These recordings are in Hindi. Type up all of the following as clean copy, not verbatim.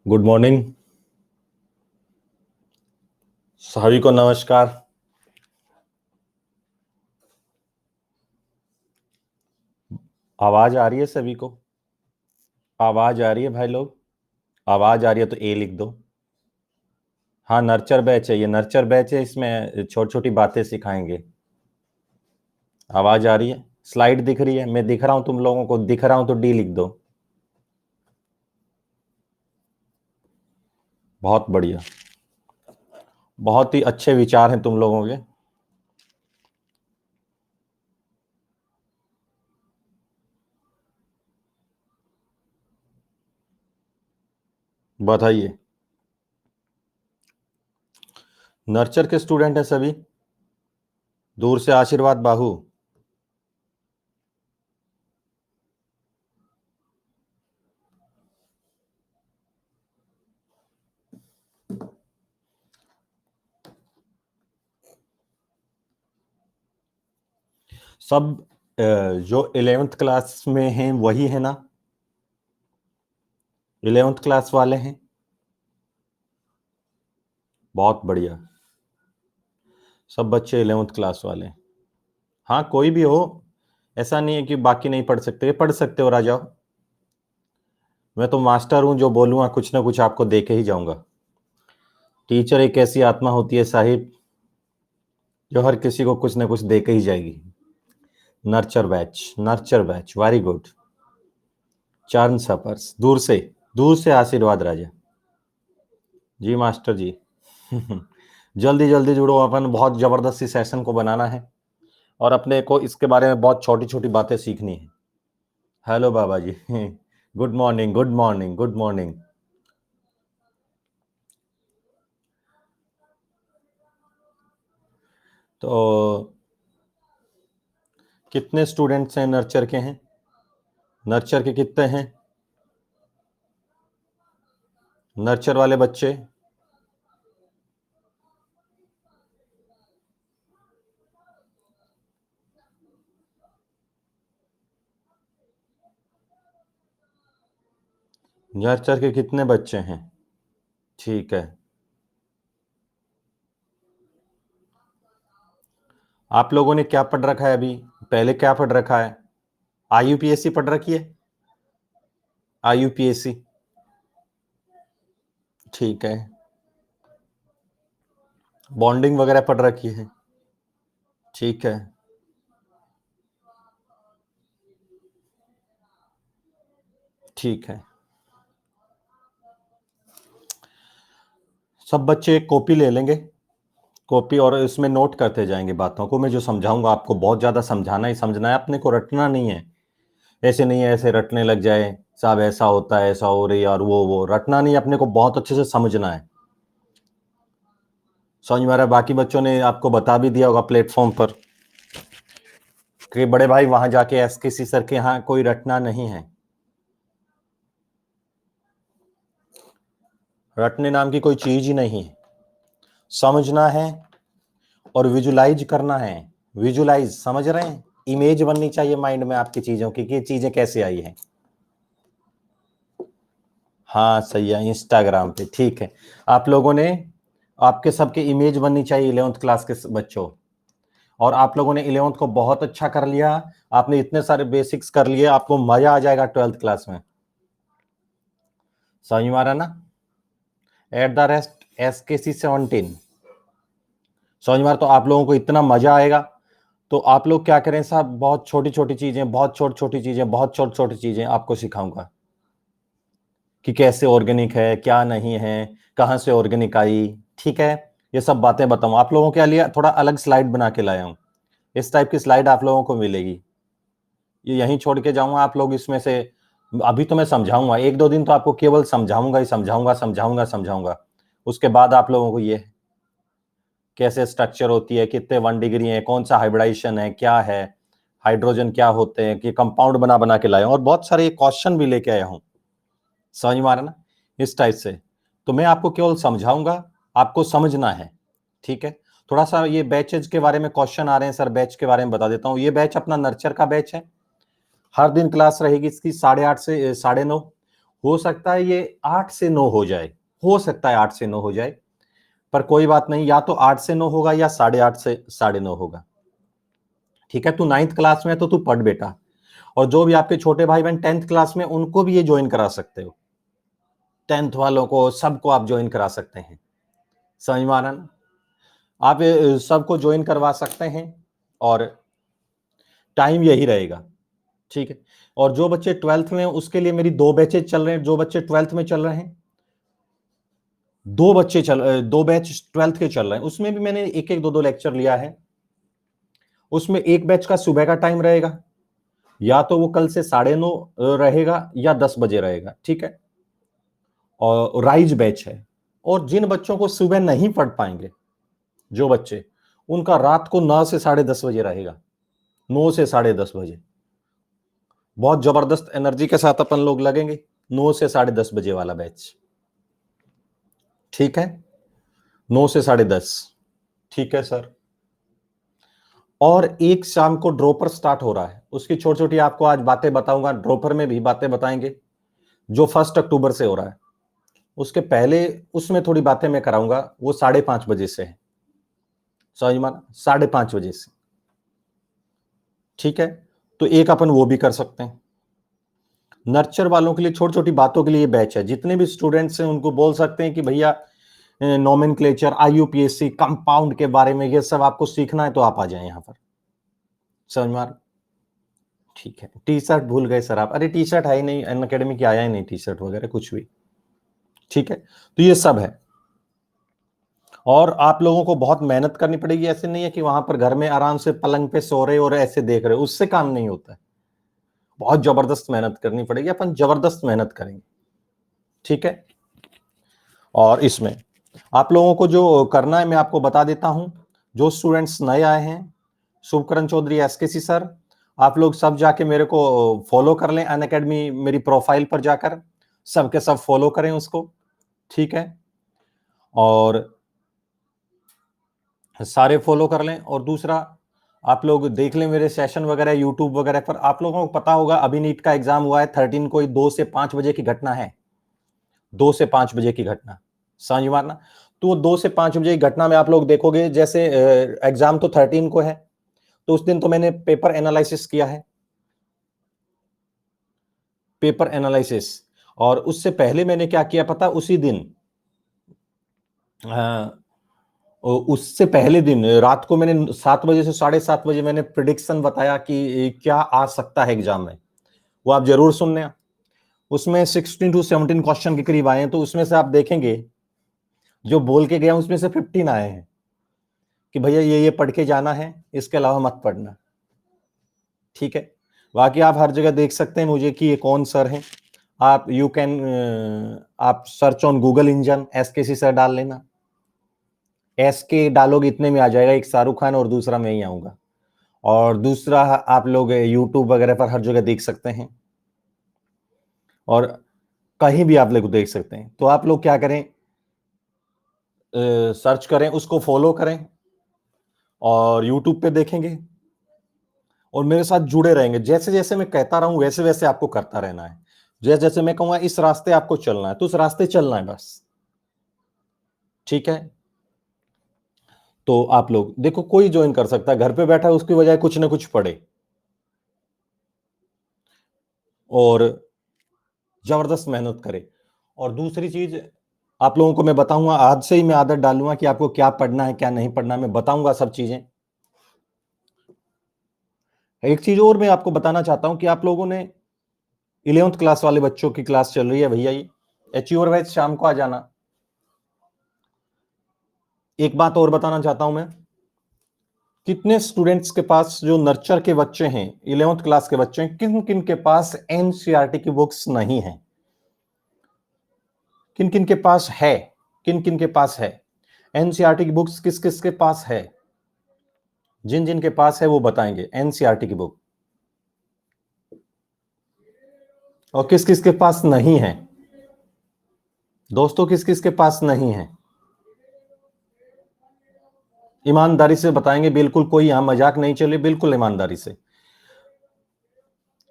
गुड मॉर्निंग सभी को, नमस्कार। आवाज आ रही है सभी को? आवाज आ रही है भाई लोग? आवाज आ रही है तो ए लिख दो। हाँ, नर्चर बैच है, ये नर्चर बैच है, इसमें छोटी छोटी बातें सिखाएंगे। आवाज आ रही है? स्लाइड दिख रही है? मैं दिख रहा हूं, तुम लोगों को दिख रहा हूं तो डी लिख दो। बहुत बढ़िया, बहुत ही अच्छे विचार हैं तुम लोगों के। बताइए, नर्चर के स्टूडेंट हैं सभी? दूर से आशीर्वाद बाहू। सब जो 11th क्लास में हैं वही है ना? 11th क्लास वाले हैं? बहुत बढ़िया, सब बच्चे 11th क्लास वाले हैं। हाँ, कोई भी हो, ऐसा नहीं है कि बाकी नहीं पढ़ सकते, पढ़ सकते हो, राजाओ। मैं तो मास्टर हूं, जो बोलूंगा कुछ ना कुछ आपको दे के ही जाऊंगा। टीचर एक ऐसी आत्मा होती है साहिब, जो हर किसी को कुछ ना कुछ दे के ही जाएगी। Nurture batch, very good. चरण सपर्स, दूर से आशीर्वाद राजा जी। मास्टर जी जल्दी जल्दी जुड़ो, अपन बहुत जबरदस्ती सेशन को बनाना है और अपने को इसके बारे में बहुत छोटी छोटी बातें सीखनी है। Hello Baba ji good morning, good morning, good morning. तो कितने स्टूडेंट्स हैं नर्चर के? हैं नर्चर के कितने हैं? नर्चर वाले बच्चे? नर्चर के कितने बच्चे हैं? ठीक है। आप लोगों ने क्या पढ़ रखा है अभी? पहले क्या पढ़ रखा है? आईयूपीएससी पढ़ रखी है? आईयूपीएससी, ठीक है। बॉन्डिंग वगैरह पढ़ रखी है? ठीक है। ठीक है, सब बच्चे एक कॉपी ले लेंगे, कॉपी, और इसमें नोट करते जाएंगे बातों को। मैं जो समझाऊंगा आपको बहुत ज्यादा समझाना ही समझना है, अपने को रटना नहीं है। ऐसे नहीं है ऐसे रटने लग जाए, साहब ऐसा होता है, ऐसा हो रही है, और वो रटना नहीं, अपने को बहुत अच्छे से समझना है। समझ में आ रहा है? बाकी बच्चों ने आपको बता भी दिया होगा प्लेटफॉर्म पर कि बड़े भाई वहां जाके एसकेसी सर के यहाँ कोई रटना नहीं है। रटने नाम की कोई चीज ही नहीं है, समझना है और विजुलाइज करना है। विजुलाइज, समझ रहे हैं? इमेज बननी चाहिए माइंड में आपकी चीजों की कि ये चीजें कैसे आई हैं। हाँ सही है, इंस्टाग्राम पे, ठीक है। आप लोगों ने, आपके सबके इमेज बननी चाहिए 11th क्लास के बच्चों। और आप लोगों ने 11th को बहुत अच्छा कर लिया, आपने इतने सारे बेसिक्स कर लिए, आपको मजा आ जाएगा 12th क्लास में। समझ में आ रहा ना? एट द रेस्ट SKC17, समझ में आ रहा? तो आप लोगों को इतना मजा आएगा। तो आप लोग क्या करें साहब, बहुत छोटी छोटी चीजें, बहुत छोटी छोटी चीजें, बहुत छोटी छोटी चीजें आपको सिखाऊंगा कि कैसे ऑर्गेनिक है, क्या नहीं है, कहाँ से ऑर्गेनिक आई। ठीक है, ये सब बातें बताऊं आप लोगों के लिए। थोड़ा अलग स्लाइड बना के लाया हूं, इस टाइप की स्लाइड आप लोगों को मिलेगी। ये यहीं छोड़ के जाऊंगा, आप लोग इसमें से, अभी तो मैं समझाऊंगा, एक दो दिन तो आपको केवल समझाऊंगा ही, समझाऊंगा। उसके बाद आप लोगों को ये कैसे स्ट्रक्चर होती है, कितने 1 डिग्री है, कौन सा हाइब्रिडाइजेशन है, क्या है, हाइड्रोजन क्या होते हैं, कि कंपाउंड बना बना के लाया हूं, और बहुत सारे क्वेश्चन भी लेके आया हूं। समझ में आ रहा ना? इस टाइप से तो मैं आपको केवल समझाऊंगा, आपको समझना है। ठीक है, थोड़ा सा ये बैचेज के बारे में क्वेश्चन आ रहे हैं सर, बैच के बारे में बता देता हूं। ये बैच अपना नर्चर का बैच है, हर दिन क्लास रहेगी इसकी 8:30 से 9:30। हो सकता है ये 8 से 9 हो जाए, हो सकता है 8 से 9 हो जाए, पर कोई बात नहीं, या तो 8 से 9 होगा या 8:30 से 9:30 होगा। ठीक है, तू 9th क्लास में है तो तू पढ़ बेटा, और जो भी आपके छोटे भाई बहन 10th क्लास में, उनको भी ये ज्वाइन करा सकते हो, 10th वालों को सबको आप ज्वाइन करा सकते हैं। समझ में आ रहा ना? आप सबको ज्वाइन करवा सकते हैं और टाइम यही रहेगा। ठीक है, और जो बच्चे 12th में, उसके लिए मेरी 2 बैचेज चल रहे हैं। जो बच्चे 12th में चल रहे हैं, 2 बैच 12th के चल रहे हैं, उसमें भी मैंने एक एक 2 लेक्चर लिया है। उसमें एक बैच का सुबह का टाइम रहेगा, या तो वो कल से 9:30 रहेगा या 10 बजे रहेगा। ठीक है, और राइज बैच है। और जिन बच्चों को सुबह नहीं पढ़ पाएंगे, जो बच्चे, उनका रात को 9 से 10:30 बजे रहेगा, 9 से 10:30 बजे। बहुत जबरदस्त एनर्जी के साथ अपन लोग लगेंगे, 9 से 10:30 बजे वाला बैच। ठीक है, 9 से 10:30। ठीक है सर। और एक शाम को ड्रॉपर स्टार्ट हो रहा है, उसकी छोटी छोटी आपको आज बातें बताऊंगा, ड्रॉपर में भी बातें बताएंगे, जो 1 अक्टूबर से हो रहा है। उसके पहले उसमें थोड़ी बातें मैं कराऊंगा, वो 5:30 बजे से है। समझ माना, 5:30 बजे से। ठीक है, तो एक अपन वो भी कर सकते हैं। नर्चर वालों के लिए छोटी छोटी बातों के लिए बैच है। जितने भी स्टूडेंट्स हैं उनको बोल सकते हैं कि भैया नोमेनक्लेचर, IUPAC, कंपाउंड के बारे में ये सब आपको सीखना है तो आप आ जाएं यहां पर। समझ में? ठीक है, टी शर्ट भूल गए सर आप? अरे टी शर्ट है ही नहीं, अनअकैडमी की आया ही नहीं टी शर्ट वगैरह कुछ भी। ठीक है, तो ये सब है। और आप लोगों को बहुत मेहनत करनी पड़ेगी। ऐसे नहीं है कि वहां पर घर में आराम से पलंग पे सो रहे और ऐसे देख रहे, उससे काम नहीं होता है। बहुत जबरदस्त मेहनत करनी पड़ेगी, अपन जबरदस्त मेहनत करेंगे। ठीक है, और इसमें आप लोगों को जो करना है मैं आपको बता देता हूं। जो स्टूडेंट्स नए आए हैं, शुभकरण चौधरी, SKC सर, आप लोग सब जाके मेरे को फॉलो कर लें। अनअकैडमी मेरी प्रोफाइल पर जाकर सबके सब फॉलो करें उसको। ठीक है, और सारे फॉलो कर लें। और दूसरा, आप लोग देख लें मेरे सेशन वगैरह यूट्यूब वगैरह पर। आप लोगों को पता होगा अभी नीट का एग्जाम हुआ है 13 को, 2 से 5 बजे की घटना है, 2 से 5 बजे की घटना, समझ मारना। तो 2 से 5 बजे की घटना में आप लोग देखोगे, जैसे एग्जाम तो 13 को है, तो उस दिन तो मैंने पेपर एनालिसिस किया है, पेपर एनालिसिस। और उससे पहले मैंने क्या किया पता, उसी दिन उससे पहले दिन रात को मैंने 7 बजे से 7:30 बजे मैंने प्रिडिक्शन बताया कि क्या आ सकता है एग्जाम में। वो आप जरूर सुनने। उसमें 16 to 17 क्वेश्चन के करीब आए हैं, तो उसमें से आप देखेंगे जो बोल के गया उसमें से 15 आए हैं कि भैया ये पढ़ के जाना है, इसके अलावा मत पढ़ना। ठीक है, बाकी आप हर जगह देख सकते हैं मुझे कि ये कौन सर हैं। आप आप search on Google engine SKC sir डाल लेना, SK डालोगे इतने में आ जाएगा, एक शाहरुख खान और दूसरा मैं ही आऊंगा। और दूसरा आप लोग यूट्यूब वगैरह पर हर जगह देख सकते हैं, और कहीं भी आप लोग देख सकते हैं। तो आप लोग क्या करें, सर्च करें, उसको फॉलो करें, और यूट्यूब पे देखेंगे, और मेरे साथ जुड़े रहेंगे। जैसे जैसे मैं कहता रहूं वैसे वैसे आपको करता रहना है। जैसे जैसे मैं कहूंगा इस रास्ते आपको चलना है, तो उस रास्ते चलना है बस। ठीक है, तो आप लोग देखो, कोई ज्वाइन कर सकता है, घर पे बैठा है उसकी बजाय कुछ ना कुछ पढ़े और जबरदस्त मेहनत करे। और दूसरी चीज आप लोगों को मैं बताऊंगा, आज से ही मैं आदत डालूंगा कि आपको क्या पढ़ना है क्या नहीं पढ़ना है, मैं बताऊंगा सब चीजें। एक चीज और मैं आपको बताना चाहता हूं कि आप लोगों ने 11th क्लास वाले बच्चों की क्लास चल रही है भैया, ये अचीवर वाइज शाम को आ जाना। एक बात और बताना चाहता हूं मैं, कितने स्टूडेंट्स के पास, जो नर्चर के बच्चे हैं, 11th क्लास के बच्चे हैं, किन किन के पास NCERT की बुक्स नहीं है, किन किन के पास है, किन किन के पास है NCERT की बुक्स, किस किस के पास है? जिन जिन के पास है वो बताएंगे NCERT की बुक, और किस किस के पास नहीं है दोस्तों, किस किस के पास नहीं है? ईमानदारी से बताएंगे, बिल्कुल कोई यहां मजाक नहीं चले, बिल्कुल ईमानदारी से।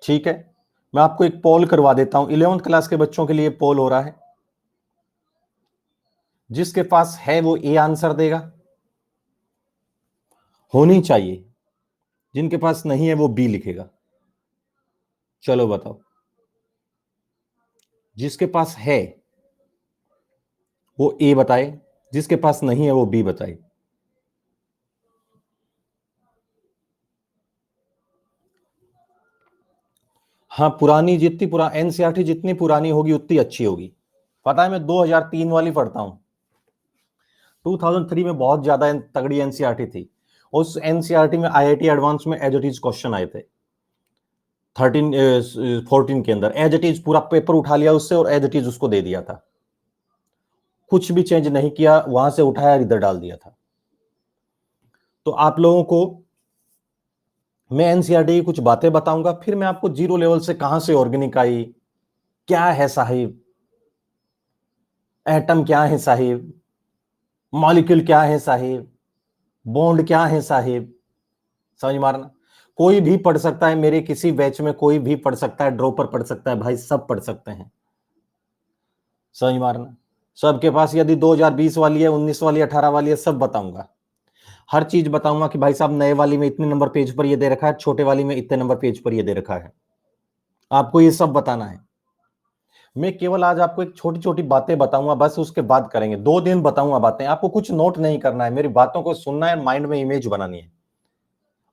ठीक है, मैं आपको एक पोल करवा देता हूं, 11th क्लास के बच्चों के लिए पोल हो रहा है। जिसके पास है वो ए आंसर देगा, होनी चाहिए। जिनके पास नहीं है वो बी लिखेगा। चलो बताओ, जिसके पास है वो ए बताए, जिसके पास नहीं है वो बी बताए। हाँ, पुरानी जितनी एनसीईआरटी जितनी पुरानी होगी उतनी अच्छी होगी। पता है, मैं 2003 वाली पढ़ता हूं। 2003 में बहुत ज्यादा तगड़ी एनसीईआरटी थी। उस एनसीईआरटी में आईआईटी एडवांस में एज इट इज क्वेश्चन आए थे 14 के अंदर। एज इट इज पूरा पेपर उठा लिया उससे और एज इट इज उसको दे दिया था, कुछ भी चेंज नहीं किया, वहां से उठाया इधर डाल दिया था। तो आप लोगों को मैं एनसीईआरटी की कुछ बातें बताऊंगा, फिर मैं आपको जीरो लेवल से कहां से ऑर्गेनिक आई, क्या है साहिब, एटम क्या है साहिब, मॉलिक्यूल क्या है साहिब, बॉन्ड क्या है साहिब। समझ मारना, कोई भी पढ़ सकता है, मेरे किसी बैच में कोई भी पढ़ सकता है, ड्रॉपर पढ़ सकता है भाई, सब पढ़ सकते हैं। समझ मारना, सबके पास यदि 2020 वाली है, 19 वाली, 18 वाली है, सब बताऊंगा। हर चीज बताऊंगा कि भाई साहब नए वाली में इतने नंबर पेज पर ये दे रखा है, छोटे वाली में इतने नंबर पेज पर ये दे रखा है। आपको ये सब बताना है। मैं केवल आज आपको एक छोटी छोटी बातें बताऊंगा, बस उसके बाद करेंगे। 2 दिन बताऊंगा बातें, आपको कुछ नोट नहीं करना है, मेरी बातों को सुनना है, माइंड में इमेज बनानी है।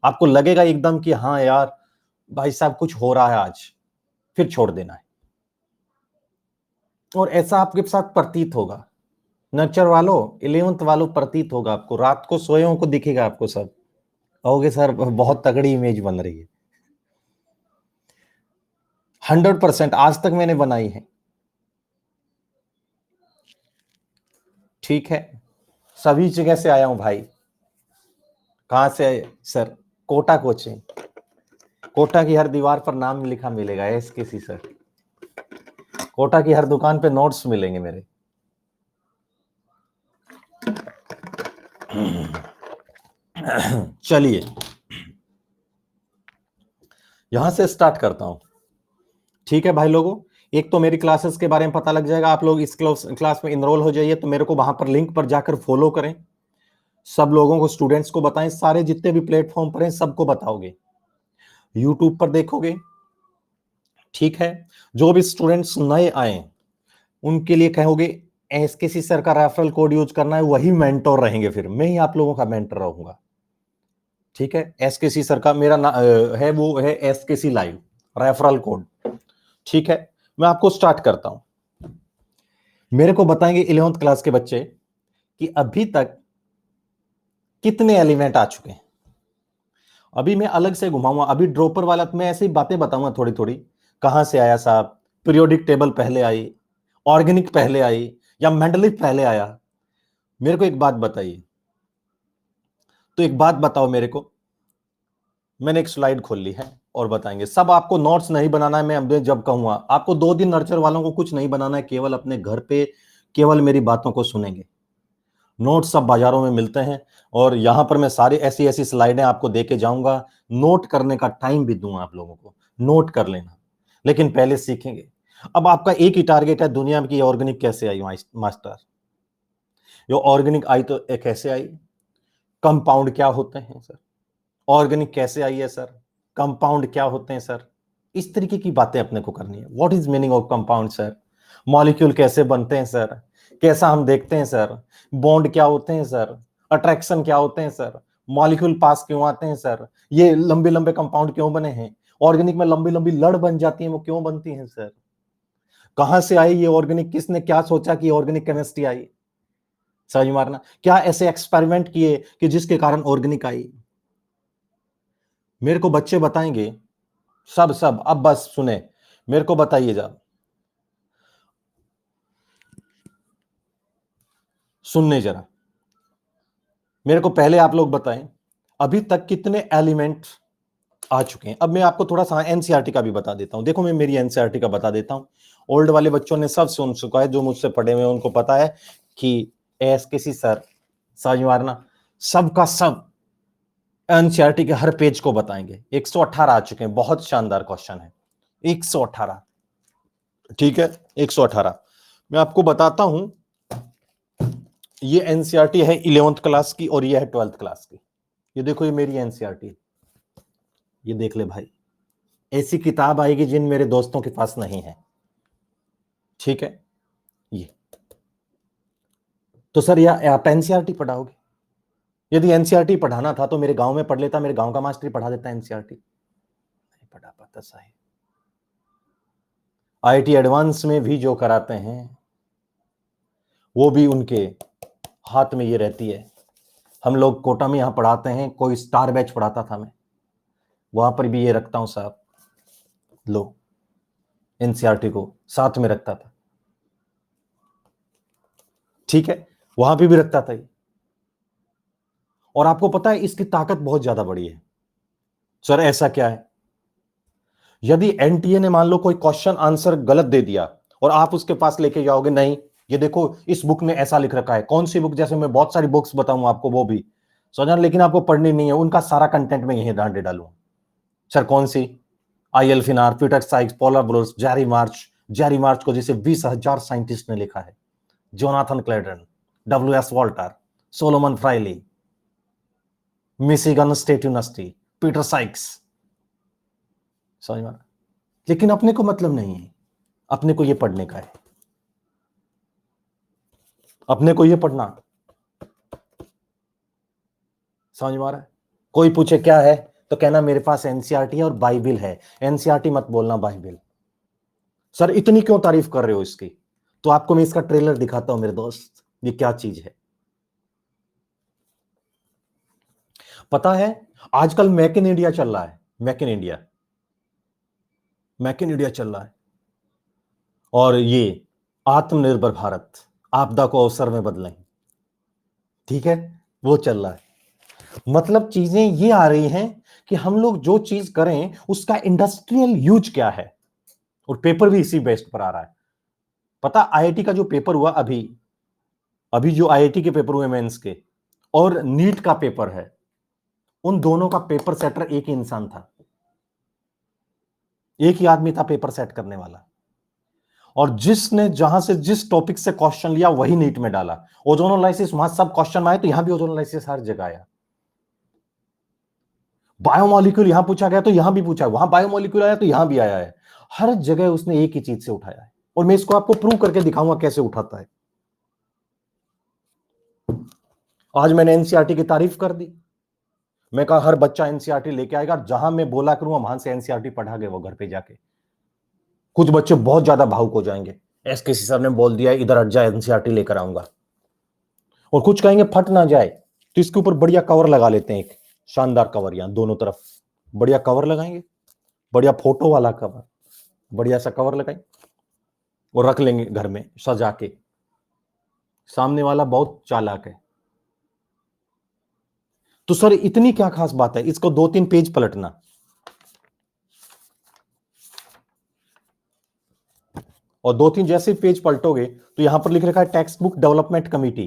आपको लगेगा एकदम कि हाँ यार भाई साहब कुछ हो रहा है आज, फिर छोड़ देना है। और ऐसा आपके साथ प्रतीत होगा, नर्चर वालों, 11th वालों, प्रतीत होगा आपको, रात को सोए को दिखेगा आपको सब, कहोगे सर बहुत तगड़ी इमेज बन रही है। 100% आज तक मैंने बनाई है। ठीक है, सभी जगह से आया हूं भाई। कहां से आए सर? कोटा कोचिंग, कोटा की हर दीवार पर नाम लिखा मिलेगा एसकेसी सर। कोटा की हर दुकान पे नोट्स मिलेंगे मेरे। चलिए यहां से स्टार्ट करता हूं। ठीक है भाई लोगों, एक तो मेरी क्लासेस के बारे में पता लग जाएगा, आप लोग इस क्लास में इनरोल हो जाइए, तो मेरे को वहां पर लिंक पर जाकर फॉलो करें। सब लोगों को, स्टूडेंट्स को बताएं, सारे जितने भी प्लेटफॉर्म पर हैं सबको बताओगे, यूट्यूब पर देखोगे। ठीक है, जो भी स्टूडेंट्स नए आए उनके लिए कहोगे एसकेसी सर का रेफरल कोड यूज करना है, वही मेंटोर रहेंगे, फिर मैं ही आप लोगों का मेंटर रहूंगा। ठीक है, एसकेसी सर का मेरा है, वो है एसकेसी लाइव रेफरल कोड। ठीक है, मैं आपको स्टार्ट करता हूं। मेरे को बताएंगे 11th क्लास के बच्चे कि अभी तक कितने एलिमेंट आ चुके हैं। अभी मैं अलग से घुमाऊंगा, अभी ड्रॉपर वाला मैं ऐसी बातें बताऊंगा थोड़ी थोड़ी, कहां से आया साहब, पीरियोडिक टेबल पहले आई, ऑर्गेनिक पहले आई, या मेंडलिफ पहले आया। मेरे को एक बात बताइए, तो एक बात बताओ मेरे को। मैंने एक स्लाइड खोल ली है और बताएंगे सब। आपको नोट्स नहीं बनाना है, मैं जब कहूंगा आपको 2 दिन नर्चर वालों को कुछ नहीं बनाना है, केवल अपने घर पे केवल मेरी बातों को सुनेंगे। नोट्स सब बाजारों में मिलते हैं, और यहां पर मैं सारी ऐसी ऐसी स्लाइडें आपको देके जाऊंगा, नोट करने का टाइम भी दूंगा आप लोगों को, नोट कर लेना। लेकिन पहले सीखेंगे। अब आपका एक ही टारगेट है, दुनिया की ऑर्गेनिक कैसे आई मास्टर। ये ऑर्गेनिक आई तो कैसे आई, कंपाउंड क्या होते हैं सर, ऑर्गेनिक कैसे आई है सर, कंपाउंड क्या होते हैं सर। इस तरीके की बातें अपने को करनी है। What is meaning of compound sir, molecule कैसे बनते हैं सर, कैसा हम देखते हैं सर, बॉन्ड क्या होते हैं सर, अट्रैक्शन क्या होते हैं सर, मॉलिक्यूल पास क्यों आते हैं सर, ये लंबे लंबे कंपाउंड क्यों बने हैं, ऑर्गेनिक में लंबी लंबी लड़ बन जाती है, वो क्यों बनती हैं सर, कहां से आई ये ऑर्गेनिक, किसने क्या सोचा कि ऑर्गेनिक केमिस्ट्री आई। समझ मारना, क्या ऐसे एक्सपेरिमेंट किए कि जिसके कारण ऑर्गेनिक आई। मेरे को बच्चे बताएंगे सब सब। अब बस सुने, मेरे को बताइए जा, सुनने जरा। मेरे को पहले आप लोग बताएं अभी तक कितने एलिमेंट आ चुके हैं। अब मैं आपको थोड़ा सा एनसीईआरटी का भी बता देता हूं। देखो मैं मेरी एनसीईआरटी का बता देता हूं। ओल्ड वाले बच्चों ने सब सुन चुका है, जो मुझसे पढ़े हुए उनको पता है कि एसकेसी सर, समझ मारना, सब का सब एनसीईआरटी के हर पेज को बताएंगे। 118 आ चुके हैं, बहुत शानदार क्वेश्चन है। 118, ठीक है, 118 मैं आपको बताता हूं। ये एनसीईआरटी है 11th क्लास की और ये है 12th क्लास की। ये देखो, ये मेरी एनसीईआरटी, ये देख ले भाई। ऐसी किताब आएगी जिन मेरे दोस्तों के पास नहीं है, ठीक है। ये तो सर, या आप एनसीईआरटी पढ़ाओगे? यदि एनसीईआरटी पढ़ाना था तो मेरे गांव में पढ़ लेता, मेरे गांव का मास्टर ही पढ़ा देता एनसीईआरटी। नहीं पढ़ा पाता साहिब। आईआईटी एडवांस में भी जो कराते हैं वो भी उनके हाथ में ये रहती है। हम लोग कोटा में यहां पढ़ाते हैं, कोई स्टार बैच पढ़ाता था, मैं वहां पर भी ये रखता हूं साहब, लो, एनसीईआरटी को साथ में रखता था, ठीक है, वहां पे भी रखता था ये। और आपको पता है इसकी ताकत बहुत ज्यादा बड़ी है। सर ऐसा क्या है? यदि एनटीए ने मान लो कोई क्वेश्चन आंसर गलत दे दिया और आप उसके पास लेके जाओगे, नहीं ये देखो इस बुक में ऐसा लिख रखा है, कौन सी बुक, जैसे मैं बहुत सारी बुक्स बताऊंगा आपको, वो भी समझना, लेकिन आपको पढ़नी नहीं है, उनका सारा कंटेंट में यही डांडे डालूंगा। सर कौन सी? I L. Finar, Peter Sykes, Paula Brooks, Jerry March को जैसे 20,000 साइंटिस्ट ने लिखा है, Jonathan Clayden, W S. Walter, Solomon Fryhle, Michigan State University, Peter Sykes, समझ में? लेकिन अपने को मतलब नहीं है, अपने को ये पढ़ने का है, अपने को ये पढ़ना, समझ में आ रहा है? कोई पूछे क्या है तो कहना मेरे पास एनसीईआरटी है और बाइबिल है। एनसीईआरटी मत बोलना, बाइबिल। सर इतनी क्यों तारीफ कर रहे हो इसकी? तो आपको मैं इसका ट्रेलर दिखाता हूं मेरे दोस्त, ये क्या चीज है पता है? आजकल मेक इन इंडिया चल रहा है, make in India, make in India चल रहा है, और ये आत्मनिर्भर भारत, आपदा को अवसर में बदलें, ठीक है, वो चल रहा है। मतलब चीजें ये आ रही हैं कि हम लोग जो चीज करें उसका इंडस्ट्रियल यूज क्या है, और पेपर भी इसी बेस्ड पर आ रहा है। पता आईआईटी का जो पेपर हुआ अभी अभी जो आईआईटी के पेपर हुए मेंस के और नीट का पेपर है, उन दोनों का पेपर सेटर एक ही इंसान था, एक ही आदमी था पेपर सेट करने वाला, और जिसने जहां से जिस टॉपिक से क्वेश्चन लिया वही नीट में डाला। ओजोनोलाइसिस वहां सब क्वेश्चन में आए तो यहां भी ओजोनोलाइसिस हर जगह आया। बायोमोलिक्यूल यहां पूछा गया तो यहां भी पूछा, वहां बायोमोलिक्यूल आया तो यहां भी आया है, हर जगह उसने एक ही चीज से उठाया है, और मैं इसको आपको प्रूव करके दिखाऊंगा कैसे उठाता है। आज मैंने एनसीईआरटी की तारीफ कर दी, मैं कहा हर बच्चा एनसीईआरटी लेके आएगा, जहां मैं बोला करूंगा वहां से एनसीईआरटी पढ़ा गए वो घर पे जाके। कुछ बच्चे बहुत ज्यादा भावुक हो जाएंगे, एसकेसी सर ने बोल दिया इधर हट जाए, एनसीईआरटी लेकर आऊंगा, और कुछ कहेंगे फट ना जाए तो इसके ऊपर बढ़िया कवर लगा लेते हैं, एक शानदार कवर, यहां दोनों तरफ बढ़िया कवर लगाएंगे, बढ़िया फोटो वाला कवर, बढ़िया सा कवर लगाएंगे और रख लेंगे घर में सजा के। सामने वाला बहुत चालाक है। तो सर इतनी क्या खास बात है, इसको 2-3 पेज पलटना, और 2-3 जैसे पेज पलटोगे तो यहां पर लिख रखा है text book development committee,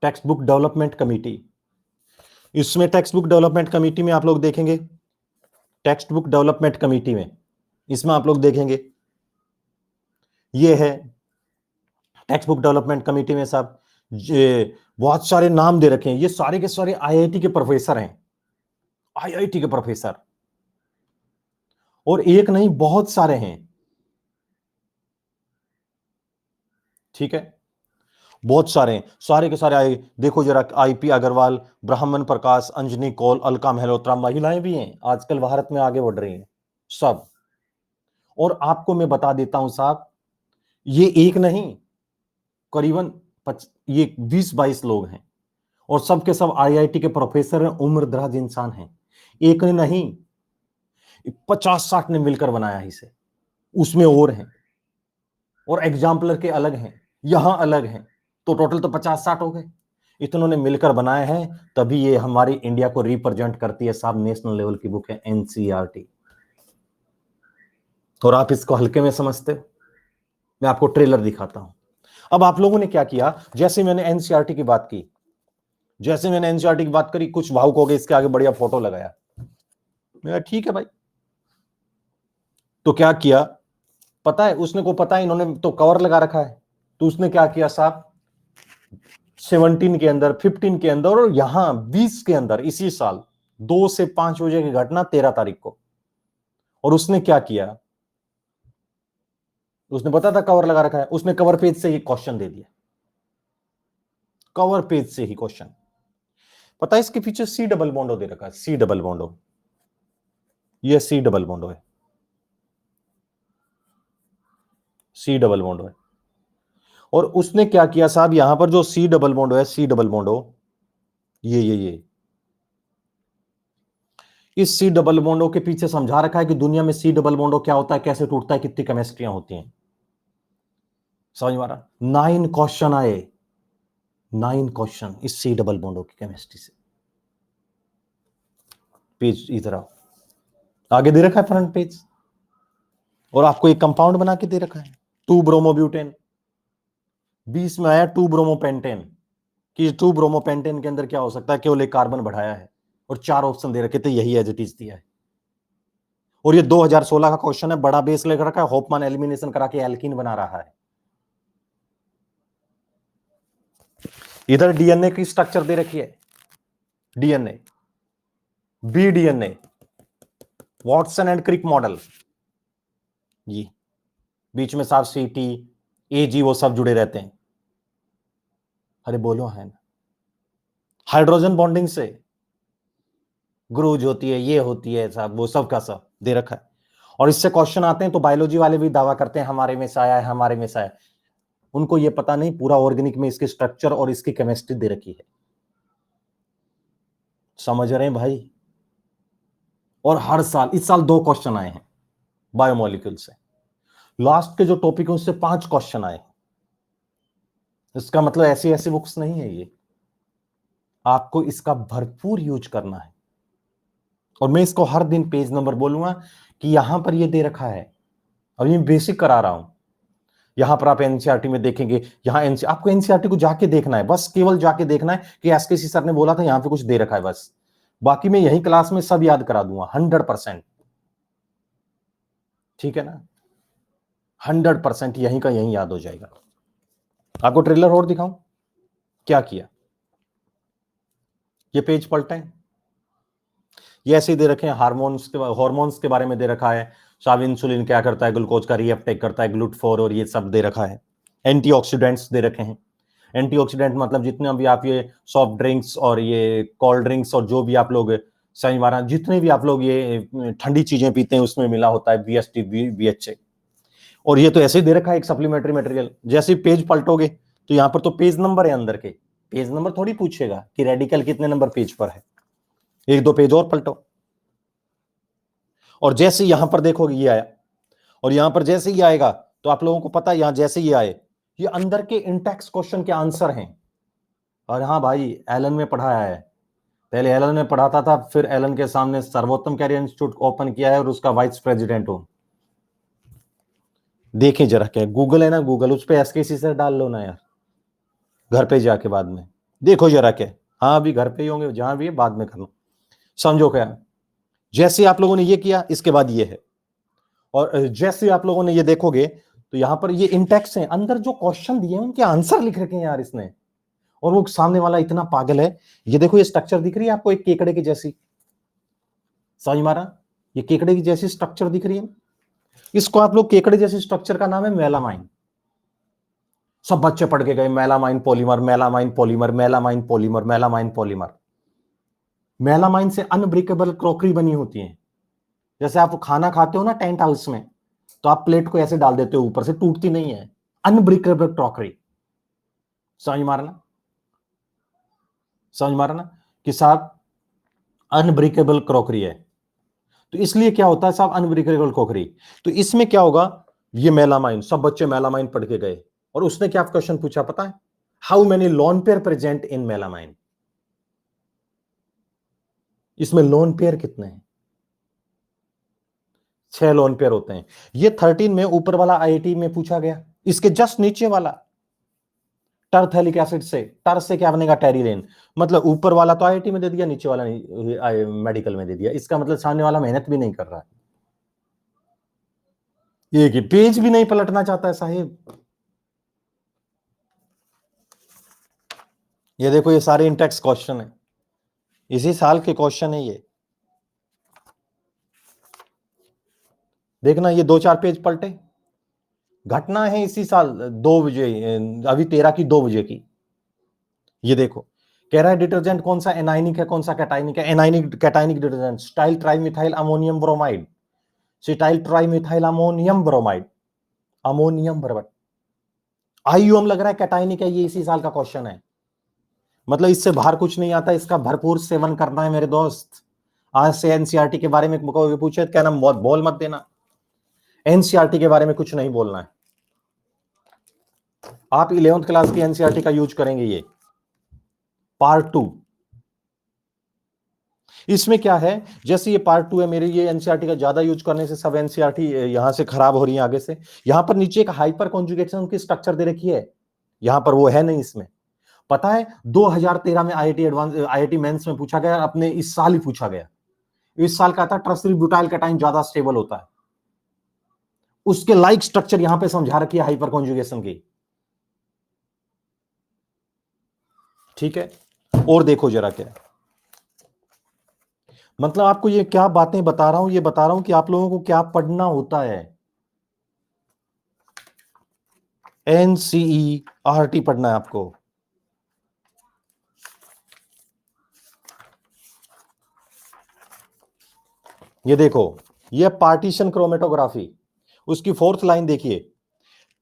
text book development committee. इसमें टेक्स्ट बुक डेवलपमेंट कमिटी में आप लोग देखेंगे, टेक्स्ट बुक डेवलपमेंट कमिटी में इसमें आप लोग देखेंगे ये है टेक्स्ट बुक डेवलपमेंट कमिटी में साहब बहुत सारे नाम दे रखे हैं, ये सारे के सारे आईआईटी के प्रोफेसर हैं, आईआईटी के प्रोफेसर, और एक नहीं बहुत सारे हैं, ठीक है, बहुत सारे हैं, सारे के सारे आए। देखो जरा, आईपी अग्रवाल, ब्राह्मण प्रकाश, अंजनी कौल, अलका मल्होत्रा, महिलाएं भी हैं, आजकल भारत में आगे बढ़ रही हैं सब। और आपको मैं बता देता हूं साहब, ये एक नहीं, करीबन ये 20-22 लोग हैं, और सब के सब आईआईटी के प्रोफेसर हैं, उम्र दराज इंसान हैं, एक ने नहीं 50-60 ने मिलकर बनाया इसे, उसमें और हैं, और एग्जाम्पलर के अलग हैं, यहां अलग हैं, तो टोटल तो 50-60 हो गए, इतनों ने मिलकर बनाए हैं, तभी ये हमारी इंडिया को रिप्रेजेंट करती है साहब। नेशनल लेवल की बुक है एनसीईआरटी, और आप इसको हल्के में समझते हो। मैं आपको ट्रेलर दिखाता हूं। अब आप लोगों ने क्या किया, जैसे मैंने एनसीईआरटी की बात की, जैसे मैंने एनसीईआरटी की बात करी, कुछ भावुक हो गए, इसके आगे बढ़िया फोटो लगाया। मेरा ठीक है भाई। तो क्या किया पता है उसने, को पता है इन्होंने तो कवर लगा रखा है, तो उसने क्या किया साहब, 17 के अंदर, 15 के अंदर और यहां 20 के अंदर, इसी साल 2 से 5 बजे की घटना, 13 तारीख को। और उसने क्या किया, उसने पता था कवर लगा रखा है, उसने कवर पेज से ही क्वेश्चन दे दिया, कवर पेज से ही क्वेश्चन। पता है इसके पीछे सी डबल बॉन्डो दे रखा है, सी डबल बॉन्डो, ये सी डबल बॉन्डो है, सी डबल बॉन्डो है। और उसने क्या किया साहब, यहां पर जो सी डबल बॉन्डो है, सी डबल बॉन्डो, ये इस सी डबल बॉन्डो के पीछे समझा रखा है कि दुनिया में सी डबल बॉन्डो क्या होता है, कैसे टूटता है, कितनी केमिस्ट्रियां होती हैं। समझ में आ रहा? 9 क्वेश्चन आए, 9 क्वेश्चन इस सी डबल बॉन्डो की केमिस्ट्री से। पेज इधर आओ, आगे दे रखा है फ्रंट पेज, और आपको एक कंपाउंड बना के दे रखा है 2 ब्रोमोब्यूटेन, 20 में आया 2 ब्रोमोपेंटेन, कि 2 ब्रोमोपेंटेन के अंदर क्या हो सकता है, केवल एक कार्बन बढ़ाया है, और 4 ऑप्शन दे रखे थे, यही एज इट इज दिया है। और ये 2016 का क्वेश्चन है, बड़ा बेस लेकर रखा है, होपमैन एलिमिनेशन करा के एल्कीन बना रहा है। इधर डीएनए की स्ट्रक्चर दे रखी है, DNA, B DNA, Watson and Crick model, ये बीच में साफ सीटी एजी वो सब जुड़े रहते हैं। अरे बोलो है ना, हाइड्रोजन बॉन्डिंग से ग्रूज होती है, ये होती है साहब, वो सब का सब दे रखा है। और इससे क्वेश्चन आते हैं तो बायोलॉजी वाले भी दावा करते हैं हमारे में से आया है, हमारे में से आया है। उनको ये पता नहीं पूरा ऑर्गेनिक में इसकी स्ट्रक्चर और इसकी केमिस्ट्री दे रखी है। समझ रहे हैं भाई? और हर साल, इस साल 2 क्वेश्चन आए हैं बायोमोलिक्यूल से, लास्ट के जो टॉपिक है उससे 5 क्वेश्चन आए। इसका मतलब ऐसी ऐसी बुक्स नहीं है ये, आपको इसका भरपूर यूज करना है। और मैं इसको हर दिन पेज नंबर बोलूंगा कि यहां पर ये दे रखा है, अब ये बेसिक करा रहा हूं। यहां पर आप एनसीईआरटी में देखेंगे, यहां आपको एनसीईआरटी को जाके देखना है, बस केवल जाके देखना है कि एसकेसी सर ने बोला था यहां पे कुछ दे रखा है, बस। बाकी मैं यही क्लास में सब याद करा दूंगा 100%। ठीक है ना, 100% यहीं का यहीं याद हो जाएगा। आपको ट्रेलर और दिखाऊं क्या किया, ये पेज पलटा है, ये ऐसे दे रखे हैं, हार्मोन्स के बारे में दे रखा है, साब इंसुलिन क्या करता है, ग्लूकोज का रीअपटेक करता है, ग्लूट4 और ये सब दे रखा है। एंटीऑक्सीडेंट्स दे रखे हैं, एंटीऑक्सीडेंट मतलब जितने भी आप ये सॉफ्ट ड्रिंक्स और ये कोल्ड ड्रिंक्स और जो भी आप लोग सही मारा, जितने भी आप लोग ये ठंडी चीजें पीते हैं उसमें मिला होता है बीएसटी बीएचए। और ये तो ऐसे ही दे रखा है एक सप्लीमेंट्री मटेरियल। जैसे पेज पलटोगे तो यहाँ पर तो पेज नंबर है, अंदर के पेज नंबर थोड़ी पूछेगा कि रेडिकल कितने नंबर पेज पर है, 1-2 पेज और पलटो। और जैसे यहां पर देखोगे ये आया, और यहां पर जैसे ही आएगा तो आप लोगों को पता है यहां जैसे ही आए, ये अंदर के इंटेक्स क्वेश्चन के आंसर हैं। और हाँ भाई, एलन में पढ़ाया है, पहले एलन में पढ़ाता था, फिर एलन के सामने सर्वोत्तम कैरियर इंस्टीट्यूट ओपन किया है और उसका वाइस प्रेसिडेंट हूं। देखें जरा, क्या गूगल है ना, गूगल, उस पर एसकेसी से डाल लो ना यार, घर पे जाके बाद में देखो जरा क्या। हाँ अभी घर पे ही होंगे, जहां भी है बाद में कर लो। समझो क्या, जैसे आप लोगों ने ये किया इसके बाद ये है, और जैसे आप लोगों ने ये देखोगे तो यहां पर ये इंटेक्स हैं, अंदर जो क्वेश्चन दिए हैं उनके आंसर लिख रखे हैं यार इसने। और वो सामने वाला इतना पागल है, ये देखो ये स्ट्रक्चर दिख रही है आपको एक केकड़े की जैसी, समझ मारा, ये केकड़े की जैसी स्ट्रक्चर दिख रही है, इसको आप लोग, केकड़े जैसी स्ट्रक्चर का नाम है मेलामाइन। सब बच्चे पढ़ के गए melamine polymer, melamine polymer, melamine polymer, melamine polymer. Melamine से अनब्रेकेबल क्रॉकरी बनी होती है। जैसे आप खाना खाते हो ना टेंट हाउस में, तो आप प्लेट को ऐसे डाल देते हो, ऊपर से टूटती नहीं है, अनब्रेकेबल क्रॉकरी। समझ मारना, समझ मारना कि साहब अनब्रेकेबल क्रॉकरी है। तो इसलिए क्या होता है साहब, अनब्रेकेबल क्रॉकरी। तो इसमें क्या होगा, ये मेलामाइन, सब बच्चे मेलामाइन पढ़ के गए, और उसने क्या क्वेश्चन पूछा पता है, how many lone pair present in melamine. इसमें लोन पेयर कितने हैं, 6 लोन पेयर होते हैं। ये 13 में ऊपर वाला आईआईटी में पूछा गया, इसके जस्ट नीचे वाला टरथैलिक एसिड से, टर से क्या बनेगा, टेरिलेन। मतलब ऊपर वाला तो आईआईटी में दे दिया, नीचे वाला मेडिकल में दे दिया। इसका मतलब सामने वाला मेहनत भी नहीं कर रहा है, एक ही पेज भी नहीं पलटना चाहता है साहिब। ये देखो, ये सारे इंटेक्स क्वेश्चन है, इसी साल के क्वेश्चन है ये। देखना, ये 2-4 पेज पलटे। घटना है इसी साल 2 बजे, अभी 13 की 2 बजे की। ये देखो, कह रहा है डिटर्जेंट कौन सा एनाइनिक है, कौन सा कैटाइनिक है। Anionic cationic detergent cetyl trimethyl ammonium bromide, cetyl trimethyl ammonium bromide, ammonium bromide. आईयूएम लग रहा है कैटाइनिक है, ये इसी साल का क्वेश्चन है। मतलब इससे बाहर कुछ नहीं आता, इसका भरपूर सेवन करना है मेरे दोस्त। आज से एनसीईआरटी के बारे में कोई पूछे, क्या नाम बोल मत देना, एनसीईआरटी के बारे में कुछ नहीं बोलना है। आप 11th क्लास की एनसीईआरटी का यूज करेंगे। ये पार्ट 2, इसमें क्या है, जैसे ये पार्ट 2 है मेरे, ये एनसीईआरटी का ज्यादा यूज करने से सब एनसीईआरटी यहां से खराब हो रही है आगे से। यहां पर नीचे एक हाइपर कॉन्जुगेशन की स्ट्रक्चर दे रखी है, यहां पर वो है नहीं इसमें। पता है 2013 में आईआईटी एडवांस, आईआईटी मेंस में पूछा गया, अपने इस साल ही पूछा गया। इस साल का था ट्रस्टिल ब्यूटाइल कैटाइन ज्यादा स्टेबल होता है, उसके लाइक स्ट्रक्चर यहां पे समझा रखी है हाइपर कॉन्जुगेशन की। ठीक है, और देखो जरा क्या, मतलब आपको ये क्या बातें बता रहा हूं, ये बता रहा हूं कि आप लोगों को क्या पढ़ना होता है। एनसीईआरटी पढ़ना है आपको। ये देखो, ये पार्टीशन क्रोमेटोग्राफी, उसकी 4th लाइन देखिए,